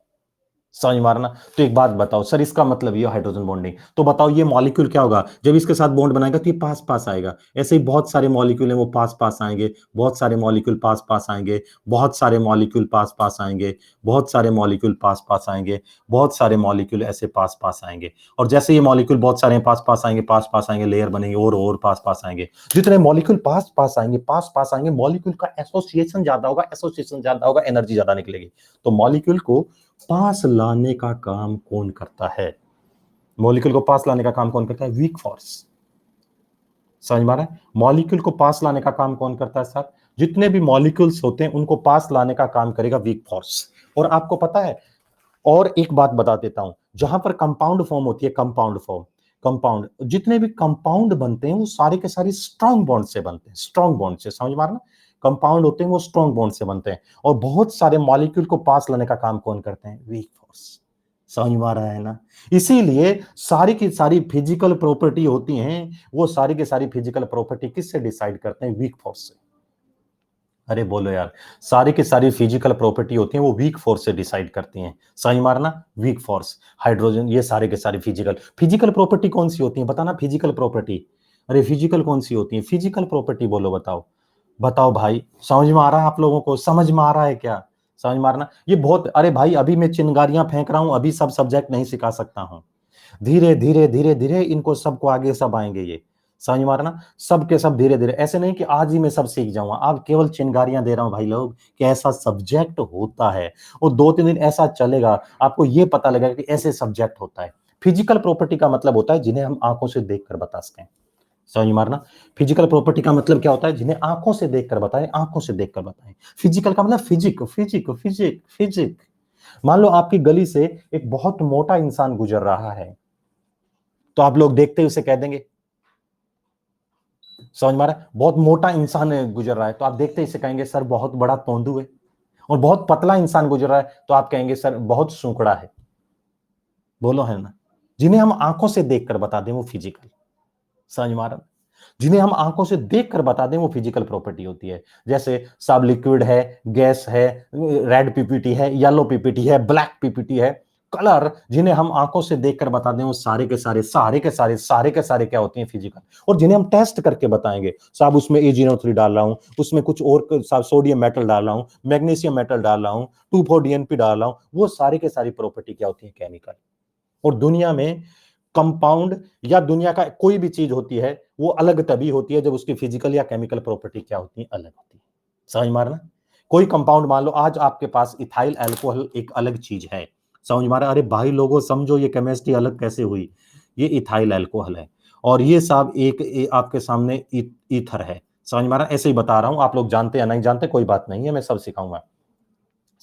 समझ मारना। तो एक बात बताओ सर, इसका मतलब ये हाइड्रोजन बॉन्डिंग, तो बताओ ये मॉलिक्यूल क्या होगा जब इसके साथ बॉन्ड बनाएगा, तो ये पास पास आएगा। ऐसे ही बहुत सारे मॉलिक्यूल हैं वो पास पास आएंगे, बहुत सारे मॉलिक्यूल पास पास आएंगे, बहुत सारे मॉलिक्यूल पास पास आएंगे, बहुत सारे मॉलिक्यूल पास पास आएंगे, बहुत सारे मॉलिक्यूल ऐसे पास पास आएंगे। और जैसे ये मॉलिक्यूल बहुत सारे पास पास आएंगे लेयर बनेंगे और पास पास आएंगे। जितने मॉलिक्यूल पास पास आएंगे मॉलिक्यूल का एसोसिएशन ज्यादा होगा, एनर्जी ज्यादा निकलेगी। तो मॉलिक्यूल को पास लाने का काम कौन करता है? मॉलिक्यूल को पास लाने का काम कौन करता है? Weak force. समझ में आ रहा है? मॉलिक्यूल को पास लाने का काम कौन करता है सर? जितने भी मॉलिक्यूल्स होते हैं उनको पास लाने का काम करेगा वीक फोर्स। और आपको पता है और एक बात बता देता हूं, जहां पर कंपाउंड फॉर्म होती है, कंपाउंड फॉर्म, कंपाउंड, जितने भी कंपाउंड बनते हैं वो सारे के सारे स्ट्रॉन्ग बॉन्ड से बनते हैं, स्ट्रॉन्ग बॉन्ड से, समझ मारना, कंपाउंड होते हैं वो स्ट्रॉन्ग बॉन्ड से बनते हैं। और बहुत सारे मॉलिक्यूल को पास लाने का काम कौन करते हैं? Weak force. समझ में आ रहा है ना? इसीलिए सारी की सारी फिजिकल प्रॉपर्टी होती हैं, वो सारी की सारी फिजिकल प्रॉपर्टी किससे डिसाइड करते हैं? वीक फोर्स से। अरे बोलो यार, सारी की सारी फिजिकल प्रॉपर्टी होती हैं वो वीक फोर्स से डिसाइड करती हैं। समझ मारना, वीक फोर्स, हाइड्रोजन, ये सारे के सारे फिजिकल फिजिकल प्रॉपर्टी कौन सी होती है बताना? फिजिकल प्रॉपर्टी, अरे फिजिकल कौन सी होती है? फिजिकल प्रॉपर्टी बोलो, बताओ बताओ भाई। समझ में आ रहा है आप लोगों को? समझ में आ रहा है क्या? समझ मारना, ये बहुत, अरे भाई अभी मैं चिंगारियां फेंक रहा हूं, अभी सब सब्जेक्ट नहीं सिखा सकता हूं। धीरे धीरे धीरे धीरे इनको सबको आगे सब आएंगे ये। समझ मारना, सब के सब धीरे धीरे, ऐसे नहीं कि आज ही मैं सब सीख जाऊंगा। आप केवल चिंगारियां दे रहा हूं भाई लोग कि ऐसा सब्जेक्ट होता है, और 2-3 दिन ऐसा चलेगा, आपको ये पता लगेगा कि ऐसे सब्जेक्ट होता है। फिजिकल प्रॉपर्टी का मतलब होता है जिन्हें हम आंखों से देखकर बता सकें। समझ मारना, फिजिकल प्रॉपर्टी का मतलब क्या होता है? जिन्हें आंखों से देखकर बताएं, आंखों से देखकर बताएं। फिजिकल का मतलब फिजिक फिजिक फिजिक फिजिक। मान लो आपकी गली से एक बहुत मोटा इंसान गुजर रहा है, तो आप लोग देखते ही उसे कह देंगे, समझ मारा, बहुत मोटा इंसान गुजर रहा है तो आप देखते ही इसे कहेंगे सर बहुत बड़ा तोंदू है। और बहुत पतला इंसान गुजर रहा है तो आप कहेंगे सर बहुत सूंकड़ा है। बोलो है ना? जिन्हें हम आंखों से देखकर बता दें वो फिजिकल। समझ मारा? जिन्हें हम आंखों से देखकर बता दें वो फिजिकल प्रॉपर्टी होती है। जैसे सब लिक्विड है, गैस है, रेड पीपीटी है, येलो पीपीटी है, ब्लैक पीपीटी है, कलर, जिन्हें हम आंखों से देखकर बता दें वो सारे के सारे क्या होते हैं? फिजिकल। और जिन्हें हम टेस्ट करके बताएंगे, साहब उसमें A03 डाल रहा हूं, उसमें कुछ और सोडियम मेटल डाल रहा हूं, मैग्नीशियम मेटल डाल रहा हूं, 2,4-DNP डाल रहा हूं, वो सारे के सारी प्रॉपर्टी क्या होती है? केमिकल। और दुनिया में कंपाउंड या दुनिया का कोई भी चीज होती है वो अलग तभी होती है जब उसकी फिजिकल या केमिकल प्रॉपर्टी क्या होती है? अलग होती है। समझ मारना, कोई कंपाउंड, मान लो आज आपके पास इथाइल अल्कोहल एक अलग चीज है। समझ मारा? अरे भाई लोगों समझो ये केमिस्ट्री अलग कैसे हुई। ये इथाइल अल्कोहल है, और ये साहब आपके सामने ईथर है। समझ मारा? ऐसे ही बता रहा हूं, आप लोग जानते या नहीं जानते कोई बात नहीं है, मैं सब सिखाऊंगा।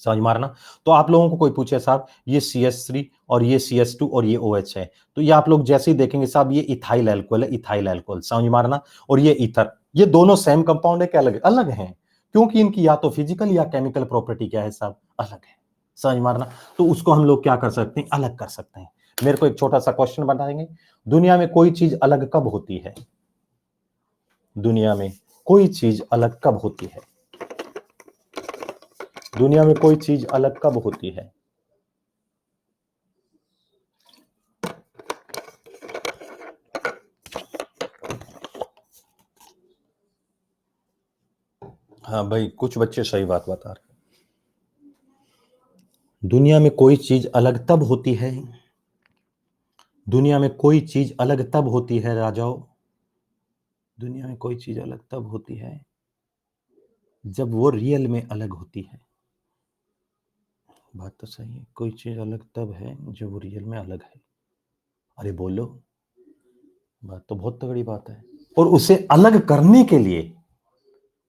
समझ मारना, तो आप लोगों को कोई पूछे साहब ये CH3 और ये CS2 और ये OH है, तो ये आप लोग जैसे ही देखेंगे साहब ये इथाइल अल्कोहल है, इथाइल अल्कोहल। समझ मारना, और ये ईथर, ये दोनों सेम कंपाउंड है क्या? अलग अलग हैं, क्योंकि इनकी या तो फिजिकल या केमिकल प्रॉपर्टी क्या है साहब? अलग है। समझ मारना, तो उसको हम लोग क्या कर सकते हैं? अलग कर सकते हैं। मेरे को एक छोटा सा क्वेश्चन बताएंगे, दुनिया में कोई चीज अलग कब होती है? दुनिया में कोई चीज अलग कब होती है? दुनिया में कोई चीज अलग कब होती है? हाँ भाई, कुछ बच्चे सही बात बता रहे हैं। दुनिया में कोई चीज अलग तब होती है, दुनिया में कोई चीज अलग तब होती है राजाओं, दुनिया में कोई चीज अलग तब होती है जब वो रियल में अलग होती है। बात तो सही है, कोई चीज अलग तब है जब वो रियल में अलग है। अरे बोलो, बात तो बहुत तगड़ी बात है। और उसे अलग करने के लिए,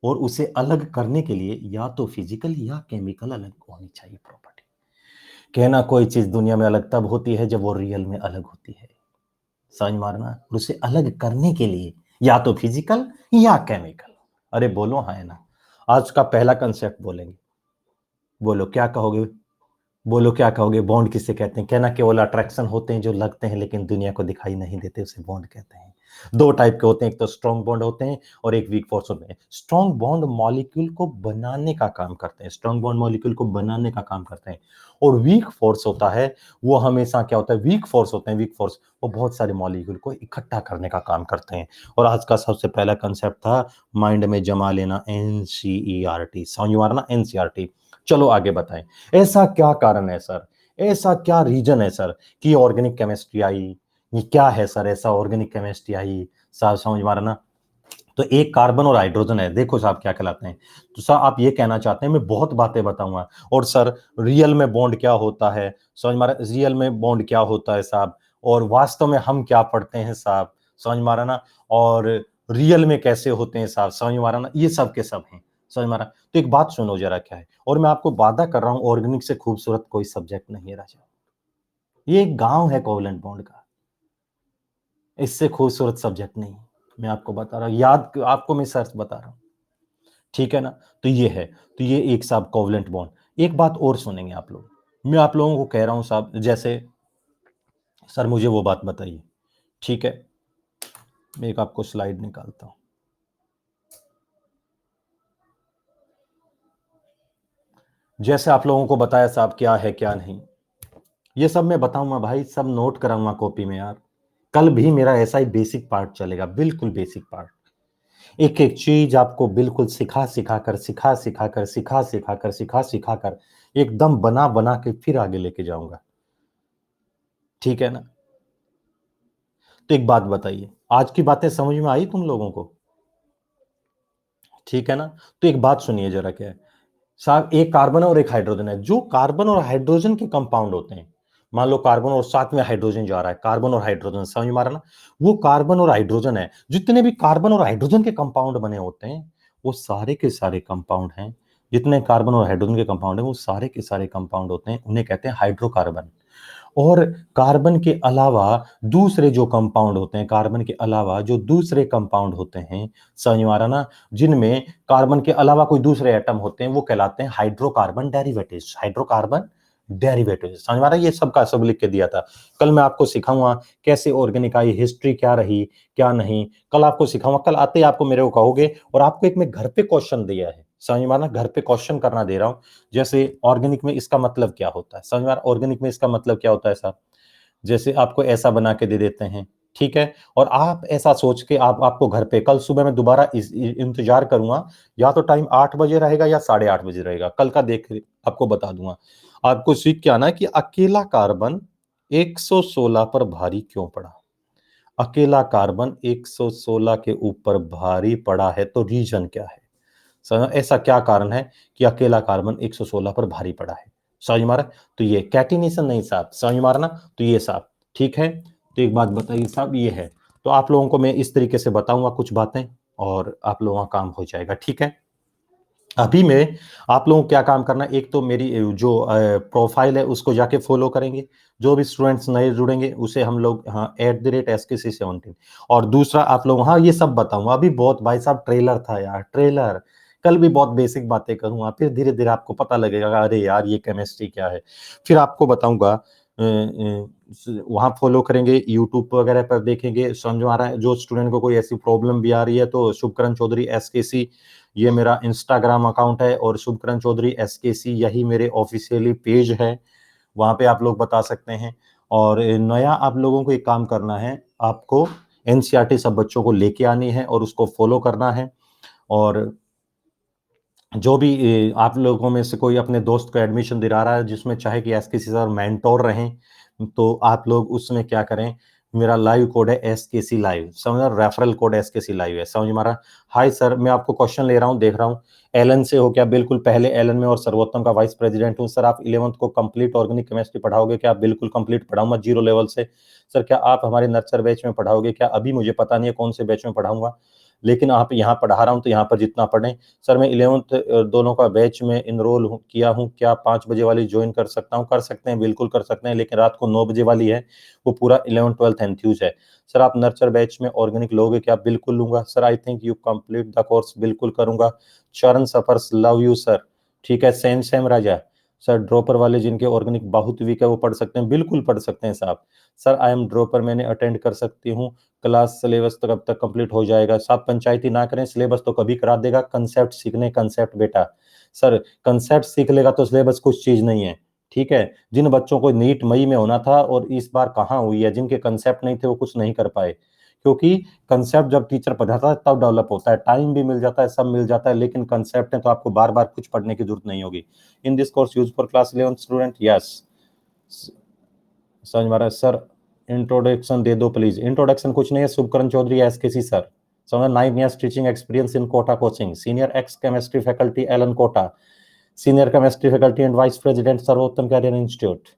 और उसे अलग करने के लिए या तो फिजिकल या केमिकल अलग होनी चाहिए प्रॉपर्टी। कहना कोई चीज दुनिया में अलग तब होती है जब वो रियल में अलग होती है। समझ मारना, और उसे अलग करने के लिए या तो फिजिकल या केमिकल। अरे बोलो हाँ है ना? आज का पहला कंसेप्ट बोलेंगे, बोलो क्या कहोगे? बोलो क्या कहोगे? बॉन्ड किसे कहते हैं? कहना केवल अट्रैक्शन होते हैं जो लगते हैं लेकिन दुनिया को दिखाई नहीं देते, उसे बॉन्ड कहते हैं। दो टाइप के होते हैं, एक तो स्ट्रॉन्ग बॉन्ड होते हैं और एक वीक फोर्स होते हैं। स्ट्रॉन्ग बॉन्ड मॉलिक्यूल को बनाने का काम करते हैं, स्ट्रॉन्ग बॉन्ड मॉलिक्यूल को बनाने का काम करते हैं। और वीक फोर्स होता है, वो हमेशा क्या होता है? वीक फोर्स होते हैं, वीक फोर्स वो बहुत सारे मॉलिक्यूल को इकट्ठा करने का काम करते हैं। और आज का सबसे पहला कंसेप्ट था माइंड में जमा लेना, NCERT। समझ मारना, NCERT। चलो आगे बताएं, ऐसा क्या कारण है सर, ऐसा क्या रीजन है सर कि ऑर्गेनिक केमिस्ट्री आई? ये क्या है सर ऐसा ऑर्गेनिक केमिस्ट्री आई? साहब समझ मारा ना, तो एक कार्बन और हाइड्रोजन है, देखो साहब क्या कहलाते हैं। तो साहब आप ये कहना चाहते हैं मैं बहुत बातें बताऊंगा, और सर रियल में बॉन्ड क्या होता है? समझ मारा, रियल में बॉन्ड क्या होता है साहब, और वास्तव में हम क्या पढ़ते हैं साहब? समझ मारा ना, और रियल में कैसे होते हैं साहब? समझ मारा ना, ये सब के सब हैं। समझ मारा, तो एक बात सुनो जरा क्या है, और मैं आपको वादा कर रहा हूं ऑर्गेनिक से खूबसूरत कोई सब्जेक्ट नहीं है राजा। ये एक गांव है कोवलेंट बॉन्ड का, इससे खूबसूरत सब्जेक्ट नहीं। मैं आपको बता रहा हूँ, याद आपको मैं सर्च बता रहा हूँ, ठीक है ना। तो ये है, तो ये एक साहब कोवलेंट बॉन्ड। एक बात और सुनेंगे आप लोग, मैं आप लोगों को कह रहा हूं साहब, जैसे सर मुझे वो बात बताइए, ठीक है। मैं एक आपको स्लाइड निकालता हूं। जैसे आप लोगों को बताया साहब क्या है क्या नहीं, ये सब मैं बताऊंगा भाई, सब नोट कराऊंगा कॉपी में यार। कल भी मेरा ऐसा ही बेसिक पार्ट चलेगा, बिल्कुल बेसिक पार्ट। एक एक चीज आपको बिल्कुल सिखा सिखा कर, सिखा सिखा कर, सिखा सिखा कर, सिखा सिखा कर एकदम बना बना के फिर आगे लेके जाऊंगा, ठीक है ना। तो एक बात बताइए, आज की बातें समझ में आई तुम लोगों को, ठीक है ना। तो एक बात सुनिए जरा, क्या है साहब, एक कार्बन और एक हाइड्रोजन है। जो कार्बन और हाइड्रोजन के कंपाउंड होते हैं, मान लो कार्बन और साथ में हाइड्रोजन जा रहा है, कार्बन और हाइड्रोजन, समझ में आ रहा ना। वो कार्बन और हाइड्रोजन है, जितने भी कार्बन और हाइड्रोजन के कंपाउंड बने होते हैं, वो सारे के सारे कंपाउंड हैं, जितने कार्बन और हाइड्रोजन के कंपाउंड हैं वो सारे के सारे कंपाउंड होते हैं, उन्हें कहते हैं हाइड्रोकार्बन। और कार्बन के अलावा दूसरे जो कंपाउंड होते हैं, कार्बन के अलावा जो दूसरे कंपाउंड होते हैं, समझ में आ रहा ना, जिनमें कार्बन के अलावा कोई दूसरे एटम होते हैं, वो कहलाते हैं हाइड्रोकार्बन डेरिवेटिव्स। हाइड्रोकार्बन डेरिवेटिव्स, समझ में आ रहा है। ये सब का सब लिख के दिया था। कल मैं आपको सिखाऊंगा कैसे ऑर्गेनिक आई, हिस्ट्री क्या रही क्या नहीं, कल आपको सिखाऊंगा। कल आते ही आपको मेरे को कहोगे, और आपको एक मैं घर पे क्वेश्चन दिया है, समझ में आ रहा, घर पे क्वेश्चन करना दे रहा हूं। जैसे ऑर्गेनिक में इसका मतलब क्या होता है, समझ में आ रहा, ऑर्गेनिक में इसका मतलब क्या होता है साहब। जैसे आपको ऐसा बना के दे देते हैं, ठीक है, और आप ऐसा सोच के आपको घर पे कल सुबह मैं दोबारा इंतजार करूंगा, या तो टाइम 8 बजे रहेगा या 8:30 बजे रहेगा, कल का देख आपको बता दूंगा। आपको सीख के आना है कि अकेला कार्बन 116 पर भारी क्यों पड़ा। अकेला कार्बन 116 के ऊपर भारी पड़ा है, तो रीजन क्या है, ऐसा क्या कारण है कि अकेला कार्बन 116 पर भारी पड़ा है, समझ मारा। तो ये कैटिनेशन नहीं साहब, समझ मारा ना। तो ये साहब ठीक है। तो एक बात बताइए साहब, ये है, तो आप लोगों को मैं इस तरीके से बताऊंगा कुछ बातें, और आप लोगों का काम हो जाएगा, ठीक है। अभी मैं आप लोगों को क्या काम करना है, एक तो मेरी जो प्रोफाइल है उसको जाके फॉलो करेंगे, जो भी स्टूडेंट्स नए जुड़ेंगे उसे हम लोग, हाँ, @SKC17। और दूसरा आप लोग, हाँ, ये सब बताऊंगा। अभी बहुत भाई साहब ट्रेलर था यार, ट्रेलर। कल भी बहुत बेसिक बातें करूंगा, फिर धीरे धीरे आपको पता लगेगा, अरे यार ये केमिस्ट्री क्या है। फिर आपको बताऊंगा, वहां फॉलो करेंगे, यूट्यूब वगैरह पर देखेंगे, समझ में आ रहा है। जो स्टूडेंट को कोई ऐसी प्रॉब्लम भी आ रही है तो शुभकरण चौधरी SKC, ये मेरा इंस्टाग्राम अकाउंट है, और शुभकरण चौधरी SKC यही मेरे ऑफिशियली पेज है, वहां पे आप लोग बता सकते हैं। और नया आप लोगों को एक काम करना है, आपको NCERT सब बच्चों को लेके आनी है और उसको फॉलो करना है। और जो भी आप लोगों में से कोई अपने दोस्त को एडमिशन दिला रहा है जिसमें चाहे कि SKC सर मेंटोर रहें, तो आप लोग उसमें क्या करें, मेरा लाइव कोड है SKC लाइव, समझ रहा, रेफरल कोड SKC लाइव है, समझ मारा। हाय सर, मैं आपको क्वेश्चन ले रहा हूँ, देख रहा हूँ एलन से हो क्या, बिल्कुल पहले एलन में, और सर्वोत्तम का वाइस प्रेसिडेंट हूँ। सर आप 11th को कंप्लीट ऑर्गेनिक केमिस्ट्री पढ़ाओगे क्या, बिल्कुल कंप्लीट पढ़ाऊंगा 0 लेवल से। सर क्या आप हमारे नर्सर बैच में पढ़ाओगे क्या, अभी मुझे पता नहीं है कौन से बैच में पढ़ाऊंगा, लेकिन आप यहाँ पढ़ा रहा हूँ तो यहाँ पर जितना पढ़ें। सर मैं 11th दोनों का बैच में इनरोल किया हूँ, क्या 5 बजे वाली ज्वाइन कर सकता हूँ, कर सकते हैं, बिल्कुल कर सकते हैं, लेकिन रात को 9 बजे वाली है, वो पूरा 11th 12th एंथ्यूज है। सर आप नर्चर बैच में ऑर्गेनिक लोगे क्या, बिल्कुल लूंगा sir, I think you complete the course, बिल्कुल करूंगा। चरण सफर्स लव यू सर, ठीक है। सेम सेम राजा सर, ड्रॉपर वाले जिनके ऑर्गेनिक बहुत वीक है वो पढ़ सकते हैं, बिल्कुल पढ़ सकते हैं साहब। सर आई एम ड्रॉपर, मैंने अटेंड कर सकती हूँ क्लास, सिलेबस तो कब तक कंप्लीट हो जाएगा। साहब पंचायती ना करें, सिलेबस तो कभी करा देगा, कंसेप्ट सीखने, कंसेप्ट बेटा। सर कंसेप्ट सीख लेगा तो सिलेबस कुछ चीज नहीं है, ठीक है। जिन बच्चों को नीट मई में होना था और इस बार कहाँ हुई है, जिनके कंसेप्ट नहीं थे वो कुछ नहीं कर पाए, क्योंकि कंसेप्ट जब टीचर पढ़ाता है तब डेवलप होता है, टाइम भी मिल जाता है, सब मिल जाता है, लेकिन कंसेप्ट है तो आपको बार बार कुछ पढ़ने की जरूरत नहीं होगी। In this course use for class 11 student, yes. समझ में आ रहा है सर, इंट्रोडक्शन दे दो प्लीज। इंट्रोडक्शन कुछ नहीं है, शुभकरण चौधरी SKC सर, समझ, 9 years teaching experience in Kota coaching, senior ex chemistry faculty Allen Kota, senior chemistry faculty and vice president Sarvottam career institute.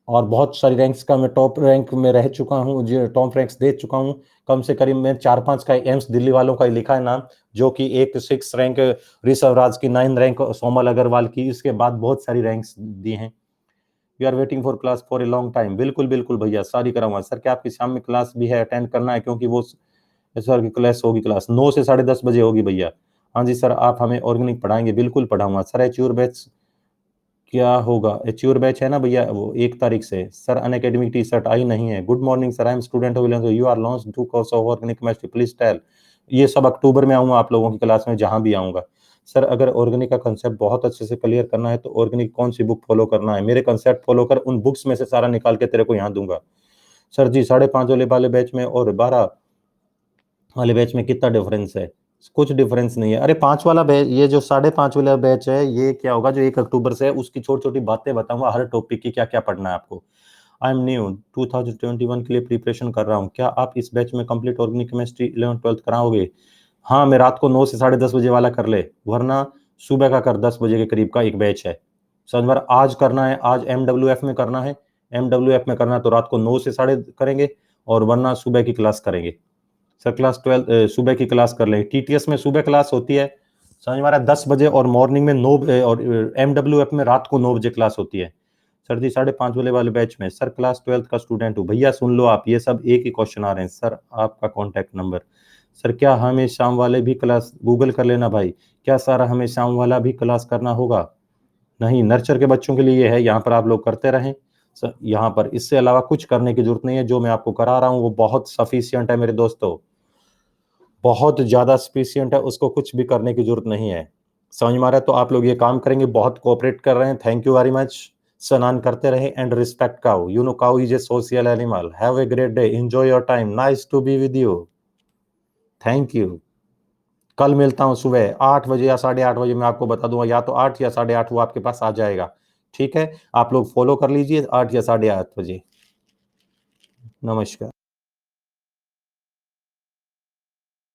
और बहुत सारी रैंक्स का मैं टॉप रैंक में रह चुका हूँ, जो टॉप रैंक्स दे चुका हूँ, कम से करीब मैं 4-5 का एम्स दिल्ली वालों का ही लिखा है नाम, जो कि एक 6 रैंक ऋषभ राज की, 9 रैंक सोमल अग्रवाल की, इसके बाद बहुत सारी रैंक्स दी हैं। We are waiting for class for a long time. बिल्कुल बिल्कुल भैया, सारी कराऊंगा सर। क्या आपकी शाम में क्लास भी है, अटेंड करना है? क्योंकि वो सर की क्लास होगी, क्लास 9 से 10:30 बजे होगी भैया। हाँ जी सर, आप हमें ऑर्गेनिक पढ़ाएंगे? बिल्कुल पढ़ाऊंगा सर। एच्योर बैच क्या होगा? एच्योर बैच है ना भैया, वो 1 तारीख से। सर अनअकैडमिक टी शर्ट आई नहीं है। Good morning sir, I am student of you are launch 2 course of organic chemistry, please tell. ये सब अक्टूबर में आऊंगा आप लोगों की क्लास में, जहां भी आऊंगा। सर अगर ऑर्गेनिक का कंसेप्ट बहुत अच्छे से क्लियर करना है तो ऑर्गेनिक कौन सी बुक फॉलो करना है? मेरे कंसेप्ट फॉलो कर, उन बुक्स में से सारा निकाल के तेरे को यहाँ दूंगा। सर जी 5:30 वाले बैच में और 12 वाले बैच में कितना डिफरेंस है? कुछ डिफरेंस नहीं है। अरे 5 वाला बैच, ये जो 5:30 वाला बैच है, ये क्या होगा जो 1 अक्टूबर से है, उसकी छोटी छोटी बातें बताऊंगा, हर टॉपिक की क्या क्या पढ़ना है आपको। आई एम न्यू, 2021 के लिए प्रिपरेशन कर रहा हूँ। क्या आप इस बैच में कंप्लीट ऑर्गेनिक केमिस्ट्री 11th-12th कराओगे? हाँ, मैं रात को 9 से 10:30 बजे वाला कर ले, वरना सुबह का कर, 10 बजे के करीब का एक बैच है। समझ बार, आज करना है, आज MWF में करना है। MWF में करना है तो रात को 9 से साढ़े करेंगे, और वरना सुबह की क्लास करेंगे। सर क्लास 12 सुबह की क्लास कर लेंगे। TTS में सुबह क्लास होती है, समझ में आ रहा है, 10 बजे, और मॉर्निंग में 9, और MWF में रात को 9 बजे क्लास होती है। सर जी 5:30 वाले बैच में। सर क्लास 12th का स्टूडेंट हूँ भैया। सुन लो आप, ये सब एक ही क्वेश्चन आ रहे हैं। सर आपका कॉन्टैक्ट नंबर। सर क्या हमें शाम वाले भी क्लास, गूगल कर लेना भाई, क्या सर हमें शाम वाला भी क्लास करना होगा? नहीं, नर्चर के बच्चों के लिए ये है, यहाँ पर आप लोग करते रहें। सर यहाँ पर इससे अलावा कुछ करने की जरूरत नहीं है। जो मैं आपको करा रहा हूँ वो बहुत सफिशियंट है मेरे दोस्तों, बहुत ज्यादा सफिशियंट है, उसको कुछ भी करने की जरूरत नहीं है। समझ में आ रहा है? तो आप लोग ये काम करेंगे, बहुत कोऑपरेट कर रहे हैं, थैंक यू वेरी मच। स्नान करते रहे and respect cow, you know cow is a social animal. Have a great day, enjoy your time, nice to be with you, thank you. कल मिलता हूँ सुबह 8 बजे या 8:30 बजे, मैं आपको बता दूंगा, या तो 8 या 8:30 वो आपके पास आ जाएगा। ठीक है, आप लोग फॉलो कर लीजिए, 8 या 8:30 बजे। नमस्कार।